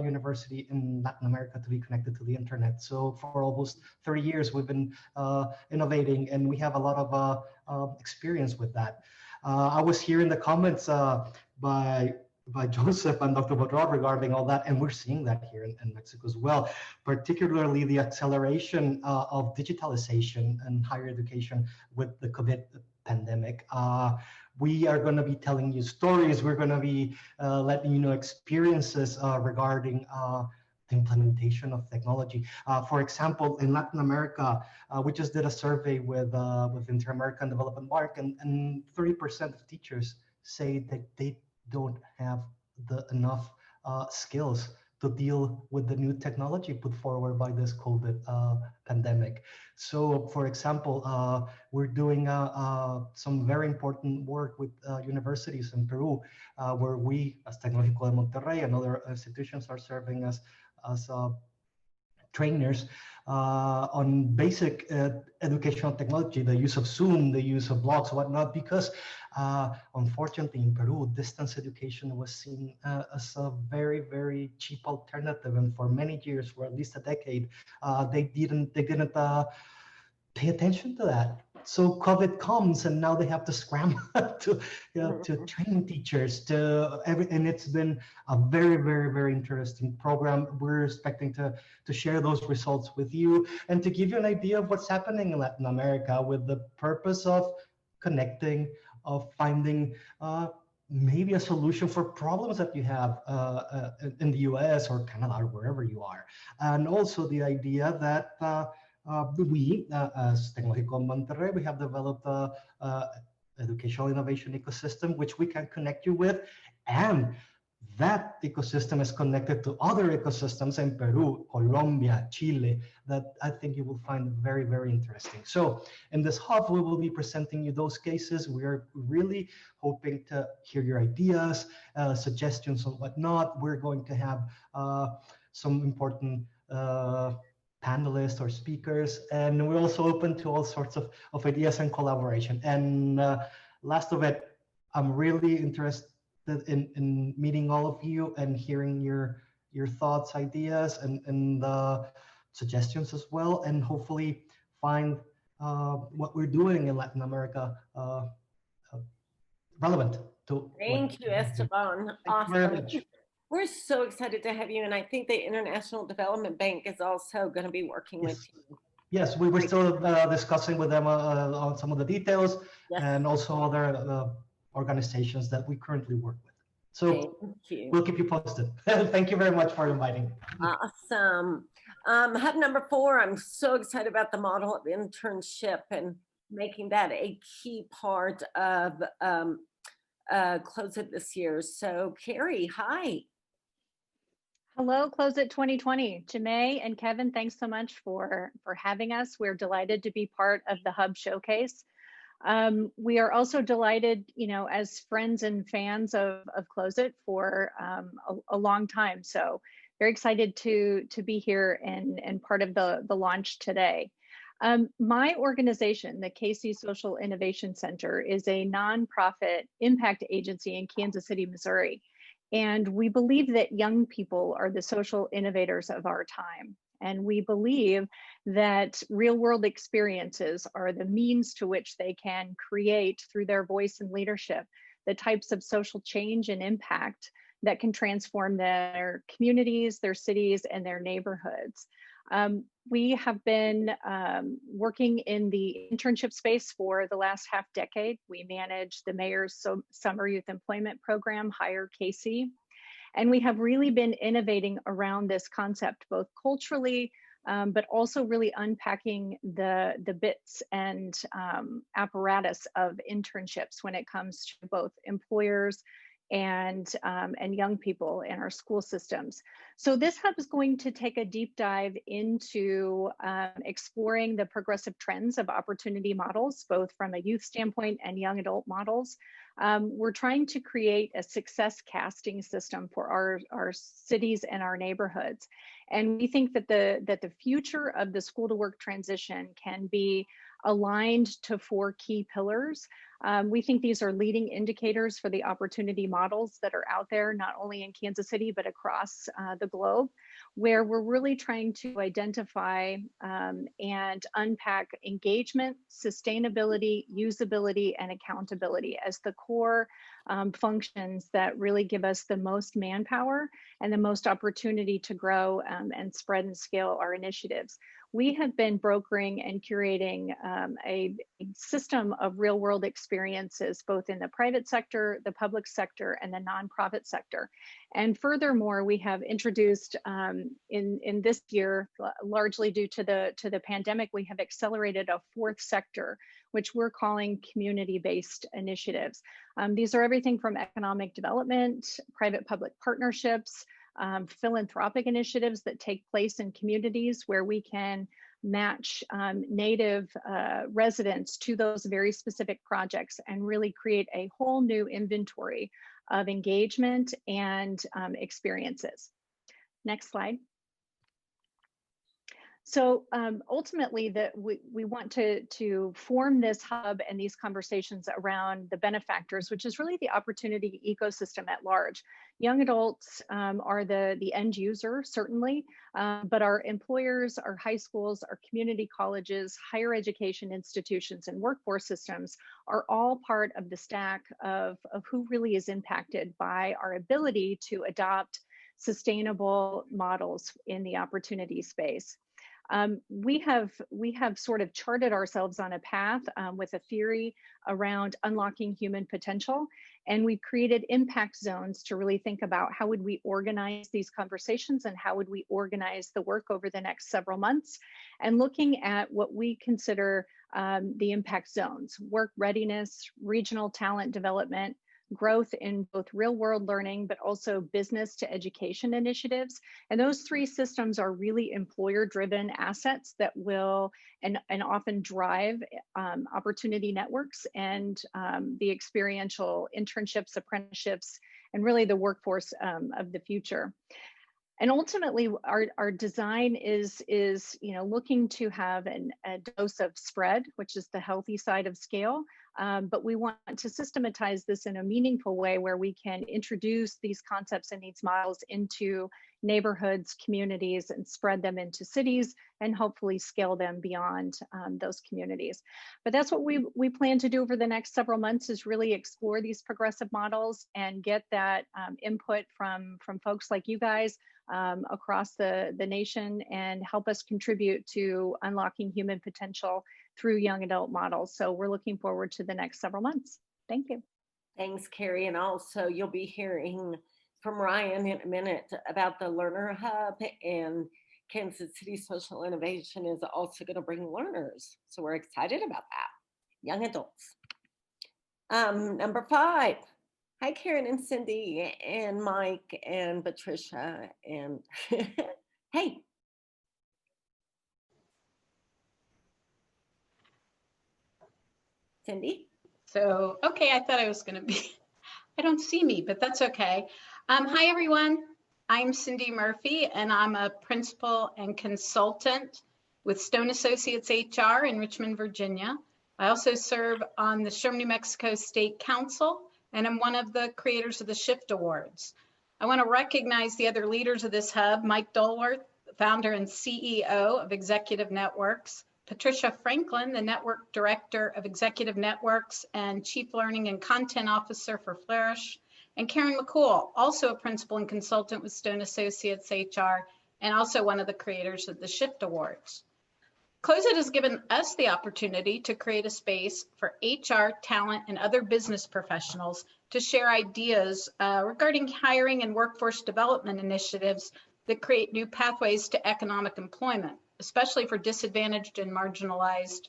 university in Latin America to be connected to the internet. So for almost 30 years, we've been innovating, and we have a lot of experience with that. I was here in the comments by Joseph and Dr. Bodrov regarding all that, and we're seeing that here in Mexico as well, particularly the acceleration of digitalization and higher education with the COVID pandemic. We are going to be telling you stories. We're going to be letting you know experiences regarding the implementation of technology. For example, in Latin America, we just did a survey with Inter-American Development Bank, and 30% of teachers say that they don't have enough skills to deal with the new technology put forward by this COVID pandemic. So, for example, we're doing some very important work with universities in Peru, where we, as Tecnológico de Monterrey and other institutions, are serving as trainers on basic educational technology, the use of Zoom, the use of blogs, whatnot, because unfortunately in Peru, distance education was seen as a very cheap alternative, and for many years, for at least a decade, they didn't pay attention to that. So COVID comes, and now they have to scramble to train teachers and it's been a very interesting program. We're expecting to share those results with you and to give you an idea of what's happening in Latin America with the purpose of connecting, of finding maybe a solution for problems that you have in the US or Canada or wherever you are. And also the idea that we, as Tecnológico Monterrey, we have developed a educational innovation ecosystem which we can connect you with, and that ecosystem is connected to other ecosystems in Peru, Colombia, Chile, that I think you will find very interesting. So in this hub, we will be presenting you those cases. We are really hoping to hear your ideas, suggestions and whatnot. We're going to have some important panelists or speakers, and we're also open to all sorts of ideas and collaboration. And last of it, I'm really interested in meeting all of you and hearing your thoughts, ideas, and suggestions as well, and hopefully find what we're doing in Latin America relevant to. Thank you, Esteban. Awesome. We're so excited to have you, and I think the International Development Bank is also going to be working with you. Yes, we were still discussing with them on some of the details, and also other organizations that we currently work with. So we'll keep you posted. Thank you very much for inviting. Awesome. Hub number 4, I'm so excited about the model of internship and making that a key part of CloseIT this year. So Carrie, hi. Hello, CloseIT 2020. Jemay and Kevin, thanks so much for having us. We're delighted to be part of the Hub Showcase. We are also delighted, as friends and fans of Close It for a long time. So very excited to be here and part of the launch today. My organization, the KC Social Innovation Center, is a nonprofit impact agency in Kansas City, Missouri. And we believe that young people are the social innovators of our time. And we believe that real world experiences are the means to which they can create, through their voice and leadership, the types of social change and impact that can transform their communities, their cities, and their neighborhoods. We have been working in the internship space for the last half decade. We manage the mayor's summer youth employment program, Hire KC. And we have really been innovating around this concept, both culturally, but also really unpacking the bits and apparatus of internships when it comes to both employers and young people in our school systems. So this hub is going to take a deep dive into exploring the progressive trends of opportunity models, both from a youth standpoint and young adult models. We're trying to create a success casting system for our cities and our neighborhoods. And we think that the future of the school to work transition can be aligned to 4 key pillars. We think these are leading indicators for the opportunity models that are out there, not only in Kansas City, but across the globe, where we're really trying to identify and unpack engagement, sustainability, usability, and accountability as the core functions that really give us the most manpower and the most opportunity to grow and spread and scale our initiatives. We have been brokering and curating a system of real world experiences, both in the private sector, the public sector, and the nonprofit sector. And furthermore, we have introduced in this year, largely due to the pandemic, we have accelerated a 4th sector, which we're calling community-based initiatives. These are everything from economic development, private-public partnerships, philanthropic initiatives that take place in communities where we can match native residents to those very specific projects and really create a whole new inventory of engagement and experiences. Next slide. So ultimately, we want to form this hub and these conversations around the benefactors, which is really the opportunity ecosystem at large. Young adults are the end user, certainly, but our employers, our high schools, our community colleges, higher education institutions, and workforce systems are all part of the stack of who really is impacted by our ability to adopt sustainable models in the opportunity space. We have sort of charted ourselves on a path with a theory around unlocking human potential, and we've created impact zones to really think about how would we organize these conversations and how would we organize the work over the next several months, and looking at what we consider the impact zones: work readiness, regional talent development, growth in both real world learning, but also business to education initiatives. And those 3 systems are really employer driven assets that will and often drive opportunity networks and the experiential internships, apprenticeships, and really the workforce of the future. And ultimately, our design is looking to have a dose of spread, which is the healthy side of scale. But we want to systematize this in a meaningful way where we can introduce these concepts and these models into neighborhoods, communities, and spread them into cities, and hopefully scale them beyond those communities. But that's what we plan to do over the next several months, is really explore these progressive models and get that input from folks like you guys across the nation, and help us contribute to unlocking human potential through young adult models. So we're looking forward to the next several months. Thank you. Thanks, Carrie. And also you'll be hearing from Ryan in a minute about the Learner Hub, and Kansas City Social Innovation is also going to bring learners. So we're excited about that. Young adults. Number 5. Hi, Karen and Cindy and Mike and Patricia and hey. Cindy? So, okay, I thought I was going to be, I don't see me, but that's okay. Hi, everyone. I'm Cindy Murphy, and I'm a principal and consultant with Stone Associates HR in Richmond, Virginia. I also serve on the Sherman, New Mexico State Council, and I'm one of the creators of the Shift Awards. I want to recognize the other leaders of this hub, Mike Dolworth, founder and CEO of Executive Networks, Patricia Franklin, the Network Director of Executive Networks and Chief Learning and Content Officer for Flourish, and Karen McCool, also a principal and consultant with Stone Associates HR, and also one of the creators of the Shift Awards. Close-it has given us the opportunity to create a space for HR, talent, and other business professionals to share ideas regarding hiring and workforce development initiatives that create new pathways to economic employment, especially for disadvantaged and marginalized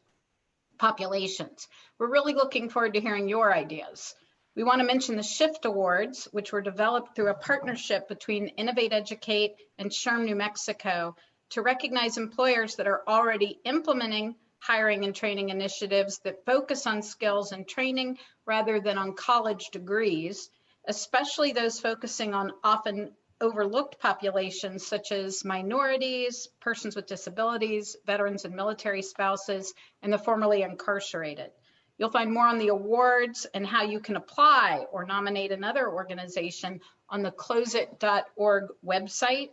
populations. We're really looking forward to hearing your ideas. We want to mention the Shift Awards, which were developed through a partnership between Innovate Educate and SHRM New Mexico to recognize employers that are already implementing hiring and training initiatives that focus on skills and training rather than on college degrees, especially those focusing on often overlooked populations such as minorities, persons with disabilities, veterans and military spouses, and the formerly incarcerated. You'll find more on the awards and how you can apply or nominate another organization on the closeit.org website.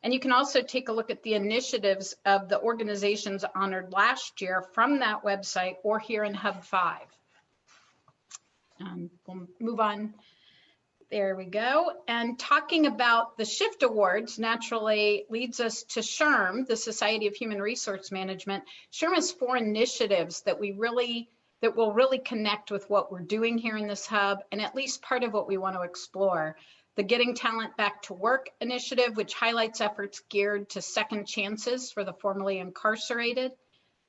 And you can also take a look at the initiatives of the organizations honored last year from that website or here in Hub 5. We'll move on. There we go. And talking about the Shift Awards naturally leads us to SHRM, the Society of Human Resource Management. SHRM has 4 initiatives that will really connect with what we're doing here in this hub, and at least part of what we want to explore. The Getting Talent Back to Work initiative, which highlights efforts geared to second chances for the formerly incarcerated.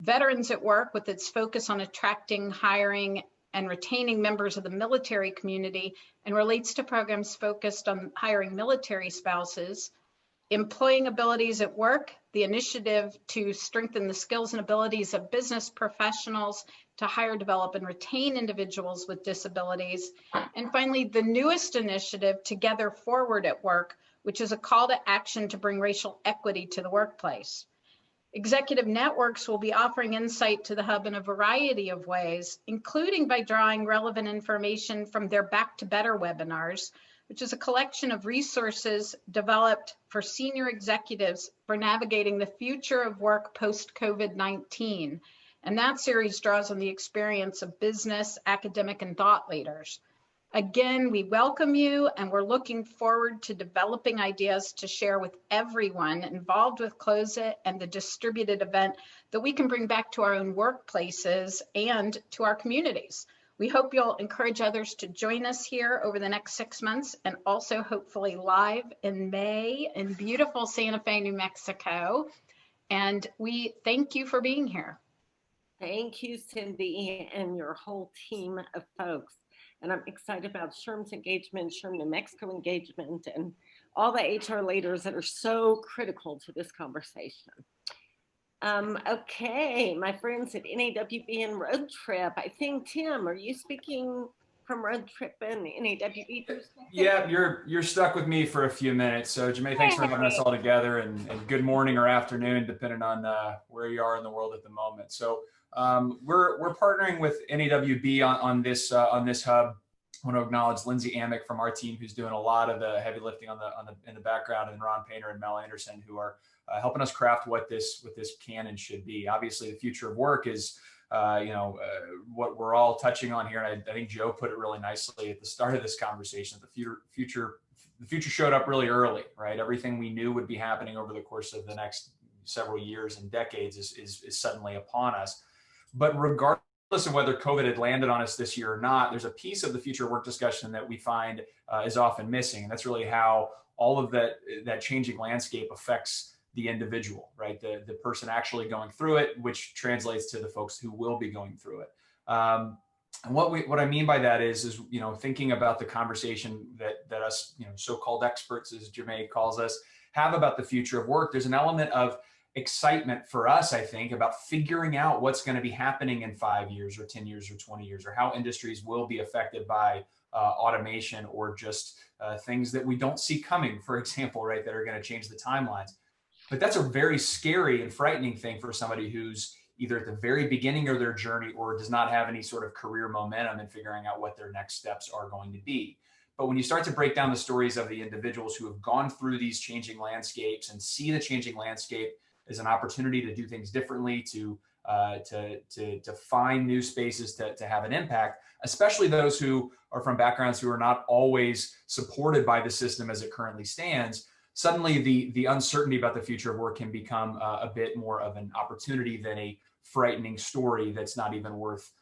Veterans at Work, with its focus on attracting, hiring, and retaining members of the military community, and relates to programs focused on hiring military spouses. Employing Abilities at Work, the initiative to strengthen the skills and abilities of business professionals to hire, develop, and retain individuals with disabilities. And finally, the newest initiative, Together Forward at Work, which is a call to action to bring racial equity to the workplace. Executive Networks will be offering insight to the hub in a variety of ways, including by drawing relevant information from their Back to Better webinars, which is a collection of resources developed for senior executives for navigating the future of work post-COVID-19. And that series draws on the experience of business, academic, and thought leaders. Again, we welcome you, and we're looking forward to developing ideas to share with everyone involved with Close It and the distributed event that we can bring back to our own workplaces and to our communities. We hope you'll encourage others to join us here over the next 6 months, and also hopefully live in May in beautiful Santa Fe, New Mexico. And we thank you for being here. Thank you, Cindy, and your whole team of folks. And I'm excited about SHRM's engagement, SHRM New Mexico engagement, and all the HR leaders that are so critical to this conversation. Okay, my friends at NAWB and Road Trip. I think, Tim, are you speaking from Road Trip and NAWB? Yeah, you're stuck with me for a few minutes. So, Jemay, thanks for having us all together, and good morning or afternoon, depending on where you are in the world at the moment. So, we're partnering with NAWB on this hub. I want to acknowledge Lindsay Amick from our team, who's doing a lot of the heavy lifting in the background, and Ron Painter and Mel Anderson, who are helping us craft what this can and should be. Obviously, the future of work is what we're all touching on here, and I think Joe put it really nicely at the start of this conversation. The future showed up really early, right? Everything we knew would be happening over the course of the next several years and decades is suddenly upon us. But regardless of whether COVID had landed on us this year or not, there's a piece of the future work discussion that we find is often missing. And that's really how all of that changing landscape affects the individual, right? The person actually going through it, which translates to the folks who will be going through it. And what I mean by that is thinking about the conversation that us, so-called experts, as Jemay calls us, have about the future of work. There's an element of excitement for us, I think, about figuring out what's going to be happening in 5 years or 10 years or 20 years, or how industries will be affected by automation, or just things that we don't see coming, for example, right, that are going to change the timelines. But that's a very scary and frightening thing for somebody who's either at the very beginning of their journey or does not have any sort of career momentum in figuring out what their next steps are going to be. But when you start to break down the stories of the individuals who have gone through these changing landscapes and see the changing landscape as an opportunity to do things differently, to find new spaces to have an impact, especially those who are from backgrounds who are not always supported by the system as it currently stands, suddenly the uncertainty about the future of work can become a bit more of an opportunity than a frightening story that's not even worth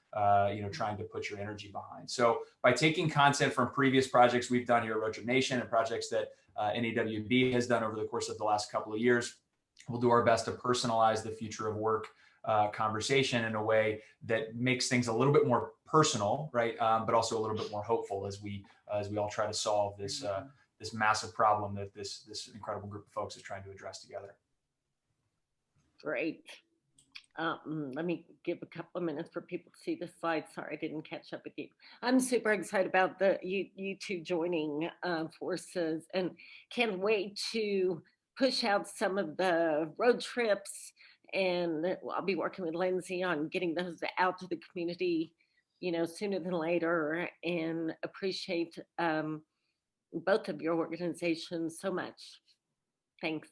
trying to put your energy behind. So by taking content from previous projects we've done here at Road Trip Nation and projects that NAWB has done over the course of the last couple of years, we'll do our best to personalize the future of work conversation in a way that makes things a little bit more personal, right? But also a little bit more hopeful as we all try to solve this this massive problem that this incredible group of folks is trying to address together. Great. Let me give a couple of minutes for people to see the slides. Sorry, I didn't catch up with you. I'm super excited about you two joining forces, and can't wait to push out some of the road trips. And I'll be working with Lindsay on getting those out to the community, sooner than later, and appreciate both of your organizations so much. Thanks.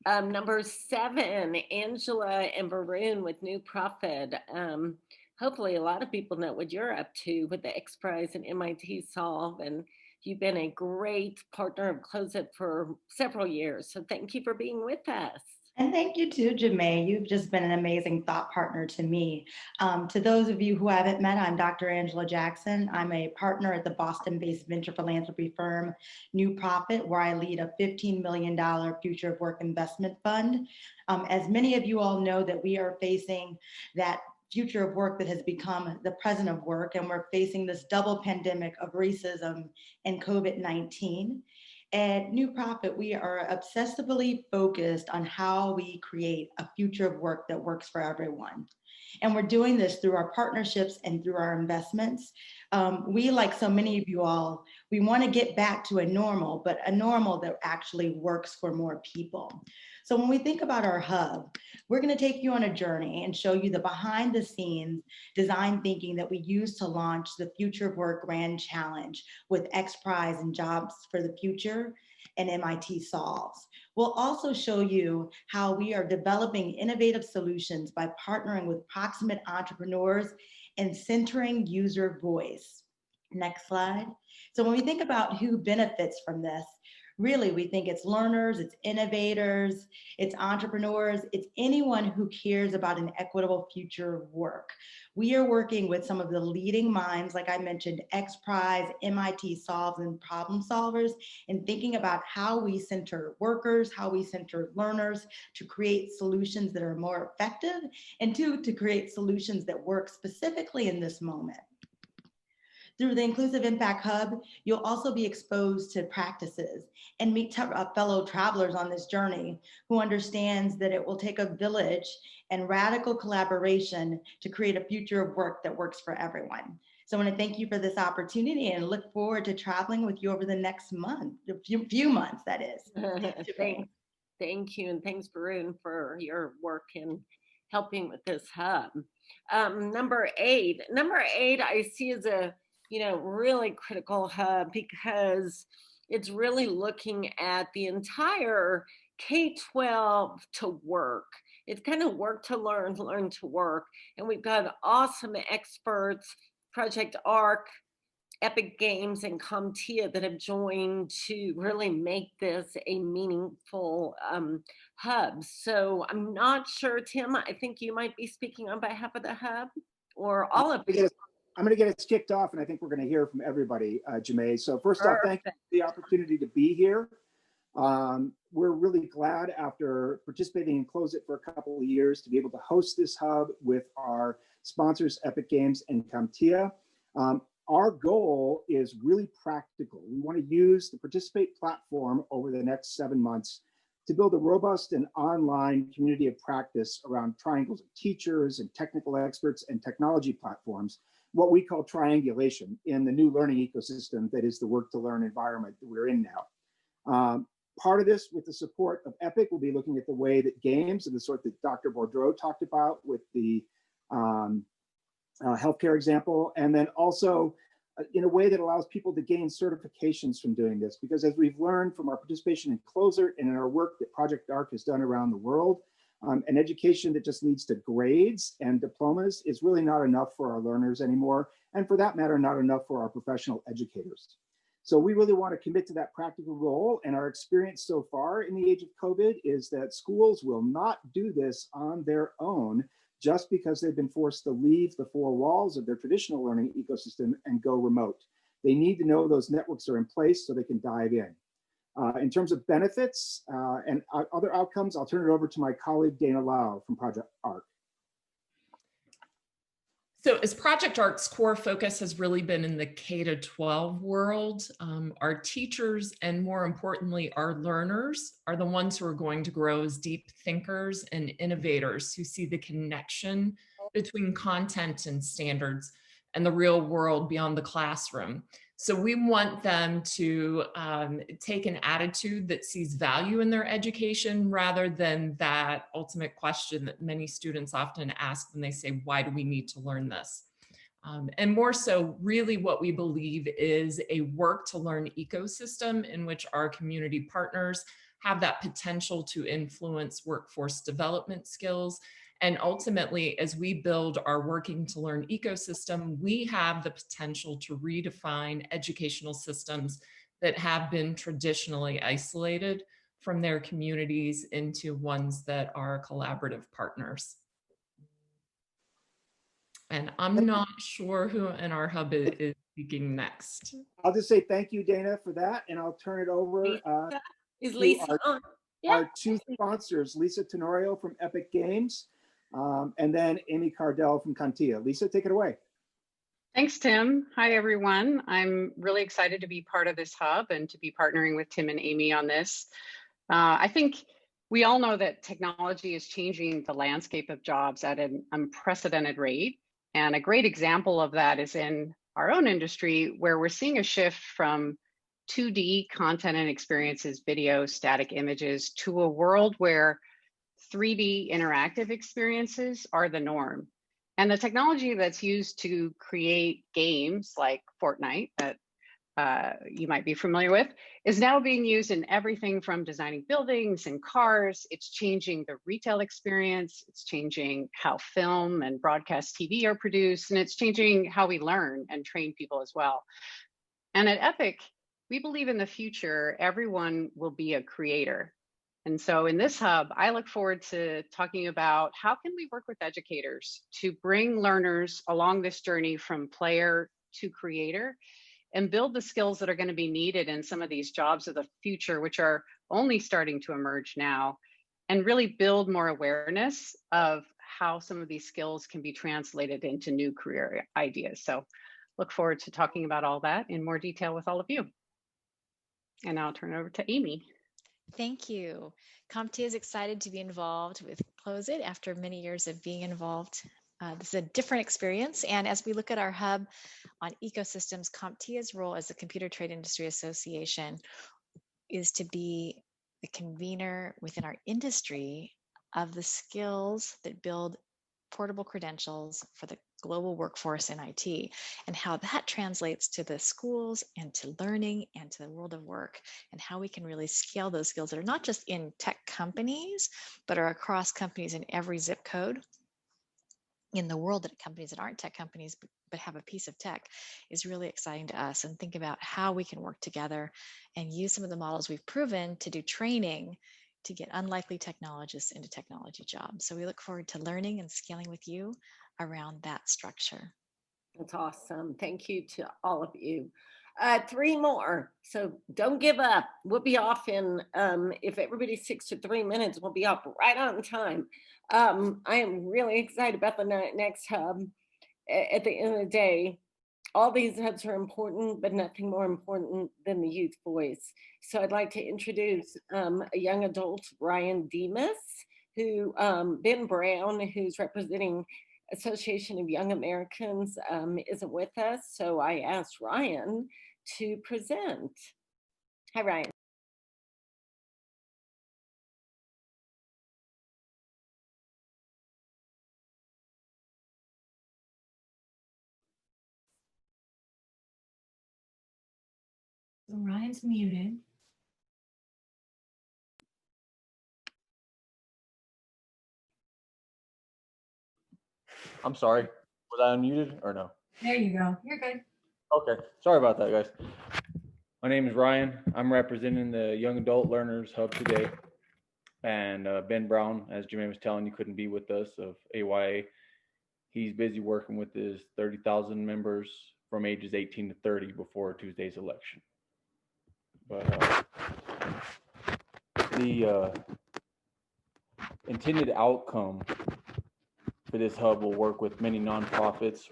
Number 7, Angela and Varun with New Profit. Hopefully a lot of people know what you're up to with the X Prize and MIT Solve, and you've been a great partner of Close It for several years. So thank you for being with us. And thank you too, Jamae. You've just been an amazing thought partner to me. To those of you who haven't met, I'm Dr. Angela Jackson. I'm a partner at the Boston-based venture philanthropy firm, New Profit, where I lead a $15 million future of work investment fund. As many of you all know, that we are facing that future of work that has become the present of work, and we're facing this double pandemic of racism and COVID-19. At New Profit, we are obsessively focused on how we create a future of work that works for everyone. And we're doing this through our partnerships and through our investments. We, like so many of you all, we want to get back to a normal, but a normal that actually works for more people. So when we think about our hub, we're going to take you on a journey and show you the behind the scenes design thinking that we use to launch the Future of Work Grand Challenge with X Prize and Jobs for the Future and MIT Solves. We'll also show you how we are developing innovative solutions by partnering with proximate entrepreneurs and centering user voice. Next slide. So when we think about who benefits from this, really, we think it's learners, it's innovators, it's entrepreneurs, it's anyone who cares about an equitable future of work. We are working with some of the leading minds, like I mentioned, X Prize, MIT Solves, and problem solvers, and thinking about how we center workers, how we center learners to create solutions that are more effective, and to create solutions that work specifically in this moment. Through the Inclusive Impact Hub, you'll also be exposed to practices and meet fellow travelers on this journey who understands that it will take a village and radical collaboration to create a future of work that works for everyone. So I want to thank you for this opportunity and look forward to traveling with you over the next month, a few months, that is. Thank you, and thanks, Varun, for your work in helping with this hub. Number 8, I see as a really critical hub because it's really looking at the entire K-12 to work. It's kind of work to learn to work. And we've got awesome experts, Project ARC, Epic Games, and CompTIA that have joined to really make this a meaningful hub. So I'm not sure, Tim, I think you might be speaking on behalf of the hub or all of you. I'm going to get us kicked off, and I think we're going to hear from everybody, Jamae. So first off, thank you for the opportunity to be here. We're really glad, after participating in Close It for a couple of years, to be able to host this hub with our sponsors, Epic Games and CompTIA. Our goal is really practical. We want to use the Participate platform over the next 7 months to build a robust and online community of practice around triangles of teachers and technical experts and technology platforms, what we call triangulation in the new learning ecosystem that is the work to learn environment that we're in now. Part of this, with the support of EPIC, will be looking at the way that games of the sort that Dr. Boudreau talked about with the healthcare example, and then also in a way that allows people to gain certifications from doing this. Because as we've learned from our participation in Closer and in our work that Project ARC has done around the world, an education that just leads to grades and diplomas is really not enough for our learners anymore, and for that matter, not enough for our professional educators. So we really want to commit to that practical goal, and our experience so far in the age of COVID is that schools will not do this on their own just because they've been forced to leave the four walls of their traditional learning ecosystem and go remote. They need to know those networks are in place so they can dive in. In terms of benefits and other outcomes, I'll turn it over to my colleague, Dana Lau from Project ARC. So as Project ARC's core focus has really been in the K-12 world, our teachers and more importantly, our learners are the ones who are going to grow as deep thinkers and innovators who see the connection between content and standards and the real world beyond the classroom. So we want them to take an attitude that sees value in their education rather than that ultimate question that many students often ask when they say, why do we need to learn this? And more so, really what we believe is a work to learn ecosystem in which our community partners have that potential to influence workforce development skills. And ultimately, as we build our working to learn ecosystem, we have the potential to redefine educational systems that have been traditionally isolated from their communities into ones that are collaborative partners. And I'm not sure who in our hub is speaking next. I'll just say thank you, Dana, for that, and I'll turn it over Is Lisa on? Our two sponsors, Lisa Tenorio from Epic Games, and then Amy Cardell from Contia. Lisa, take it away. Thanks, Tim. Hi, everyone. I'm really excited to be part of this hub and to be partnering with Tim and Amy on this. I think we all know that technology is changing the landscape of jobs at an unprecedented rate. And a great example of that is in our own industry, where we're seeing a shift from 2D content and experiences, video, static images, to a world where 3D interactive experiences are the norm. And the technology that's used to create games like Fortnite that you might be familiar with is now being used in everything from designing buildings and cars. It's changing the retail experience. It's changing how film and broadcast TV are produced, and it's changing how we learn and train people as well. And at Epic, we believe in the future, everyone will be a creator. And so in this hub, I look forward to talking about how can we work with educators to bring learners along this journey from player to creator and build the skills that are going to be needed in some of these jobs of the future, which are only starting to emerge now, and really build more awareness of how some of these skills can be translated into new career ideas. So look forward to talking about all that in more detail with all of you. And now I'll turn it over to Amy. Thank you. CompTIA is excited to be involved with Close It after many years of being involved. This is a different experience. And as we look at our hub on ecosystems, CompTIA's role as the Computer Trade Industry Association is to be the convener within our industry of the skills that build portable credentials for the global workforce in IT, and how that translates to the schools and to learning and to the world of work, and how we can really scale those skills that are not just in tech companies, but are across companies in every zip code in the world, that companies that aren't tech companies but have a piece of tech, is really exciting to us. And think about how we can work together and use some of the models we've proven to do training to get unlikely technologists into technology jobs. So we look forward to learning and scaling with you around that structure. That's awesome. Thank you to all of you. 3 more, so don't give up. We'll be off in, if everybody sticks to 3 minutes, we'll be off right on time. I am really excited about the next hub. At the end of the day, all these hubs are important, but nothing more important than the youth voice. So I'd like to introduce a young adult, Ryan Demas, who Ben Brown, who's representing Association of Young Americans, isn't with us. So I asked Ryan to present. Hi, Ryan. So Ryan's muted. I'm sorry. Was I unmuted or no? There you go. You're good. Okay. Sorry about that, guys. My name is Ryan. I'm representing the Young Adult Learners Hub today. And Ben Brown, as Jermaine was telling you, couldn't be with us of AYA. He's busy working with his 30,000 members from ages 18 to 30 before Tuesday's election. But the intended outcome for this hub will work with many nonprofits,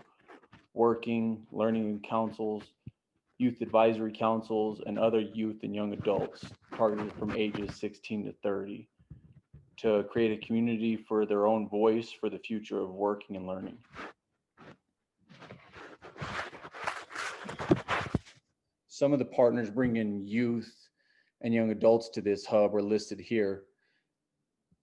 working, learning councils, youth advisory councils, and other youth and young adults targeted from ages 16 to 30 to create a community for their own voice for the future of working and learning. Some of the partners bringing youth and young adults to this hub are listed here,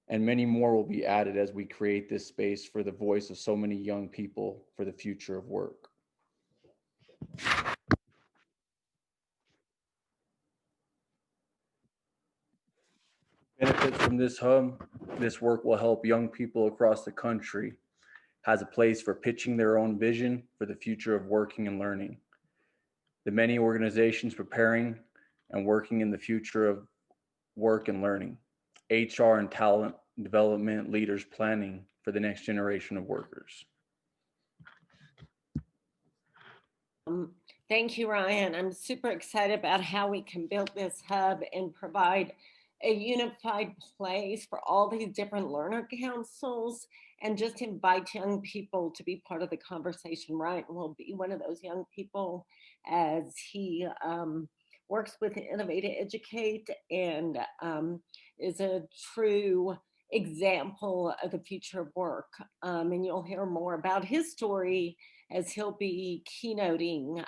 and many more will be added as we create this space for the voice of so many young people for the future of work. Benefits from this hub: this work will help young people across the country has a place for pitching their own vision for the future of working and learning. The many organizations preparing and working in the future of work and learning, HR and talent development leaders planning for the next generation of workers. Thank you, Ryan. I'm super excited about how we can build this hub and provide a unified place for all these different learner councils and just invite young people to be part of the conversation. Ryan will be one of those young people as he works with Innovate to Educate and is a true example of the future of work. And you'll hear more about his story as he'll be keynoting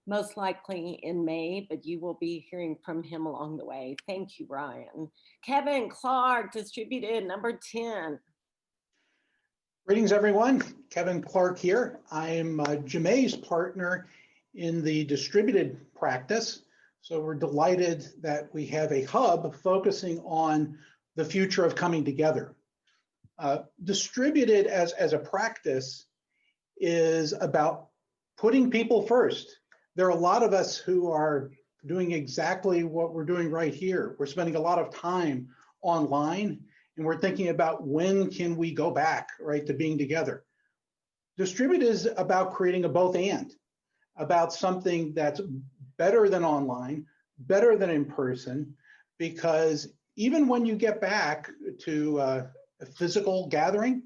most likely in May, but you will be hearing from him along the way. Thank you, Ryan. Kevin Clark, DistributED number 10. Greetings, everyone. Kevin Clark here. I'm Jamay's partner in the DistributED practice. So we're delighted that we have a hub focusing on the future of coming together. DistributED as a practice is about putting people first. There are a lot of us who are doing exactly what we're doing right here. We're spending a lot of time online, and we're thinking about when can we go back, right, to being together. DistributED is about creating a both and, about something that's better than online, better than in person, because even when you get back to a physical gathering,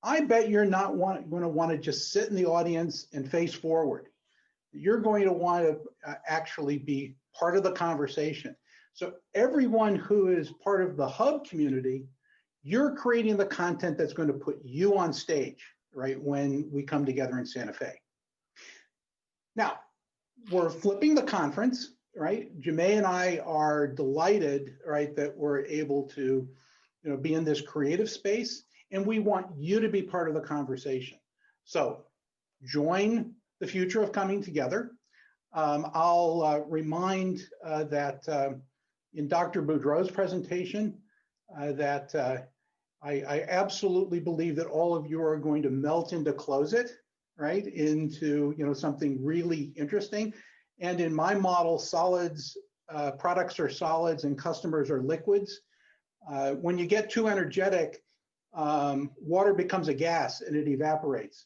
I bet you're not going to want to just sit in the audience and face forward. You're going to want to actually be part of the conversation. So everyone who is part of the hub community, you're creating the content that's going to put you on stage, right, when we come together in Santa Fe. Now, we're flipping the conference, right? Jamay and I are delighted, right, that we're able to, be in this creative space, and we want you to be part of the conversation. So join the future of coming together. I'll remind that in Dr. Boudreau's presentation that I absolutely believe that all of you are going to melt into CloseIt, right, into something really interesting. And in my model, solids, products are solids and customers are liquids. When you get too energetic, water becomes a gas and it evaporates.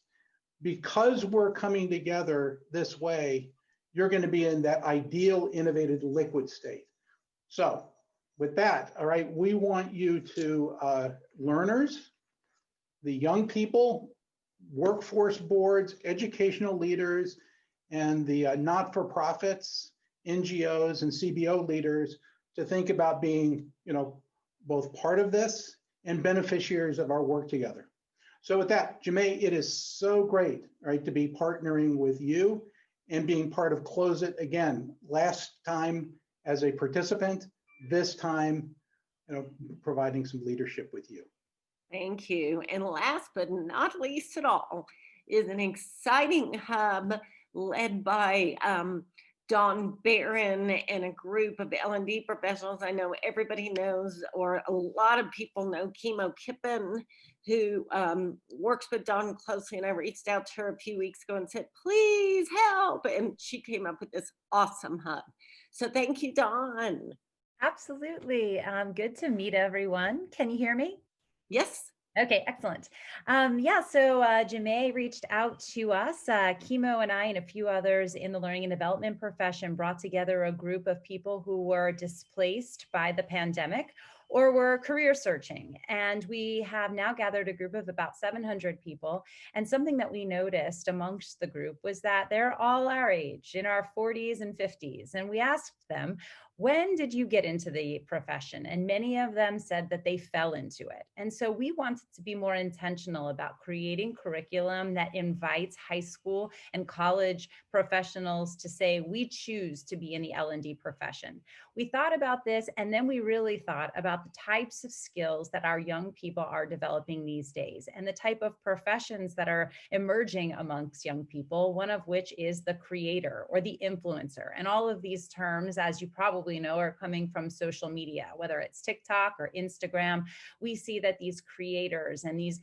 Because we're coming together this way, you're going to be in that ideal innovative liquid state. So with that, all right, we want you to, learners, the young people, workforce boards, educational leaders, and the not-for-profits, NGOs, and CBO leaders to think about being, both part of this and beneficiaries of our work together. So with that, Jemay, it is so great, right, to be partnering with you and being part of Close It again. Last time as a participant, this time, providing some leadership with you. Thank you. And last but not least at all is an exciting hub led by Dawn Barron and a group of L&D professionals. I know everybody knows, or a lot of people know, Chemo Kippen, who works with Dawn closely. And I reached out to her a few weeks ago and said, please help. And she came up with this awesome hub. So thank you, Dawn. Absolutely. Good to meet everyone. Can you hear me? Yes. Okay, excellent. So Jemay reached out to us. Chemo and I and a few others in the learning and development profession brought together a group of people who were displaced by the pandemic or were career searching. And we have now gathered a group of about 700 people. And something that we noticed amongst the group was that they're all our age, in our 40s and 50s. And we asked them, when did you get into the profession? And many of them said that they fell into it. And so we wanted to be more intentional about creating curriculum that invites high school and college professionals to say, we choose to be in the L&D profession. We thought about this, and then we really thought about the types of skills that our young people are developing these days and the type of professions that are emerging amongst young people, one of which is the creator or the influencer. And all of these terms, as you probably know, are coming from social media, whether it's TikTok or Instagram. We see that these creators and these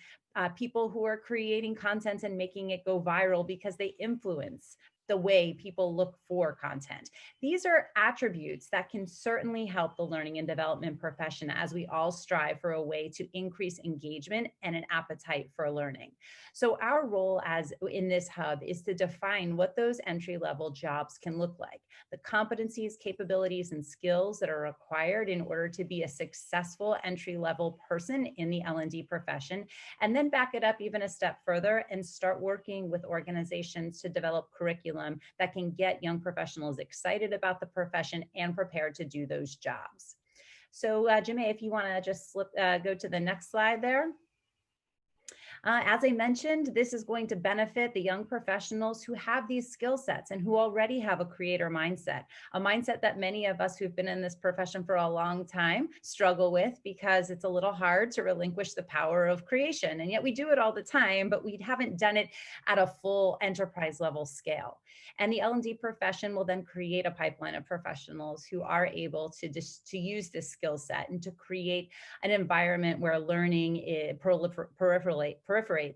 people who are creating content and making it go viral because they influence the way people look for content. These are attributes that can certainly help the learning and development profession as we all strive for a way to increase engagement and an appetite for learning. So our role in this hub is to define what those entry-level jobs can look like, the competencies, capabilities, and skills that are required in order to be a successful entry-level person in the L&D profession, and then back it up even a step further and start working with organizations to develop curriculum that can get young professionals excited about the profession and prepared to do those jobs. So Jemay, if you want to just go to the next slide there. As I mentioned, this is going to benefit the young professionals who have these skill sets and who already have a creator mindset, a mindset that many of us who've been in this profession for a long time struggle with because it's a little hard to relinquish the power of creation. And yet we do it all the time, but we haven't done it at a full enterprise level scale. And the L&D profession will then create a pipeline of professionals who are able to use this skill set and to create an environment where learning proliferates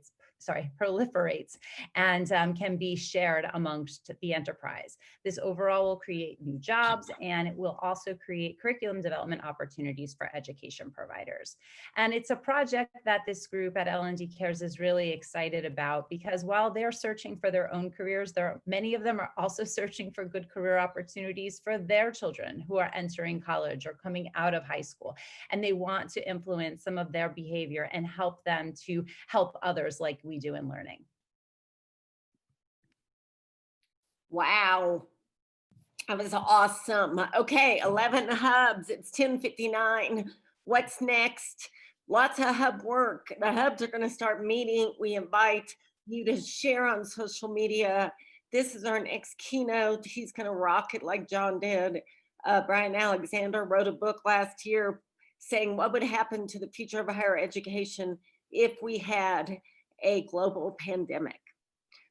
and can be shared amongst the enterprise. This overall will create new jobs, and it will also create curriculum development opportunities for education providers. And it's a project that this group at L&D Cares is really excited about because while they're searching for their own careers, many of them are also searching for good career opportunities for their children who are entering college or coming out of high school. And they want to influence some of their behavior and help them to help others like we do in learning. Wow, that was awesome. Okay, 11 hubs, it's 10:59. What's next? Lots of hub work. The hubs are going to start meeting. We invite you to share on social media. This is our next keynote. He's going to rock it like John did. Brian Alexander wrote a book last year saying what would happen to the future of higher education if we had a global pandemic.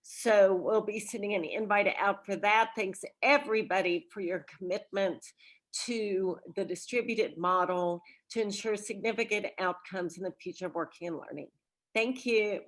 So we'll be sending an invite out for that. Thanks everybody for your commitment to the distributed model to ensure significant outcomes in the future of working and learning. Thank you.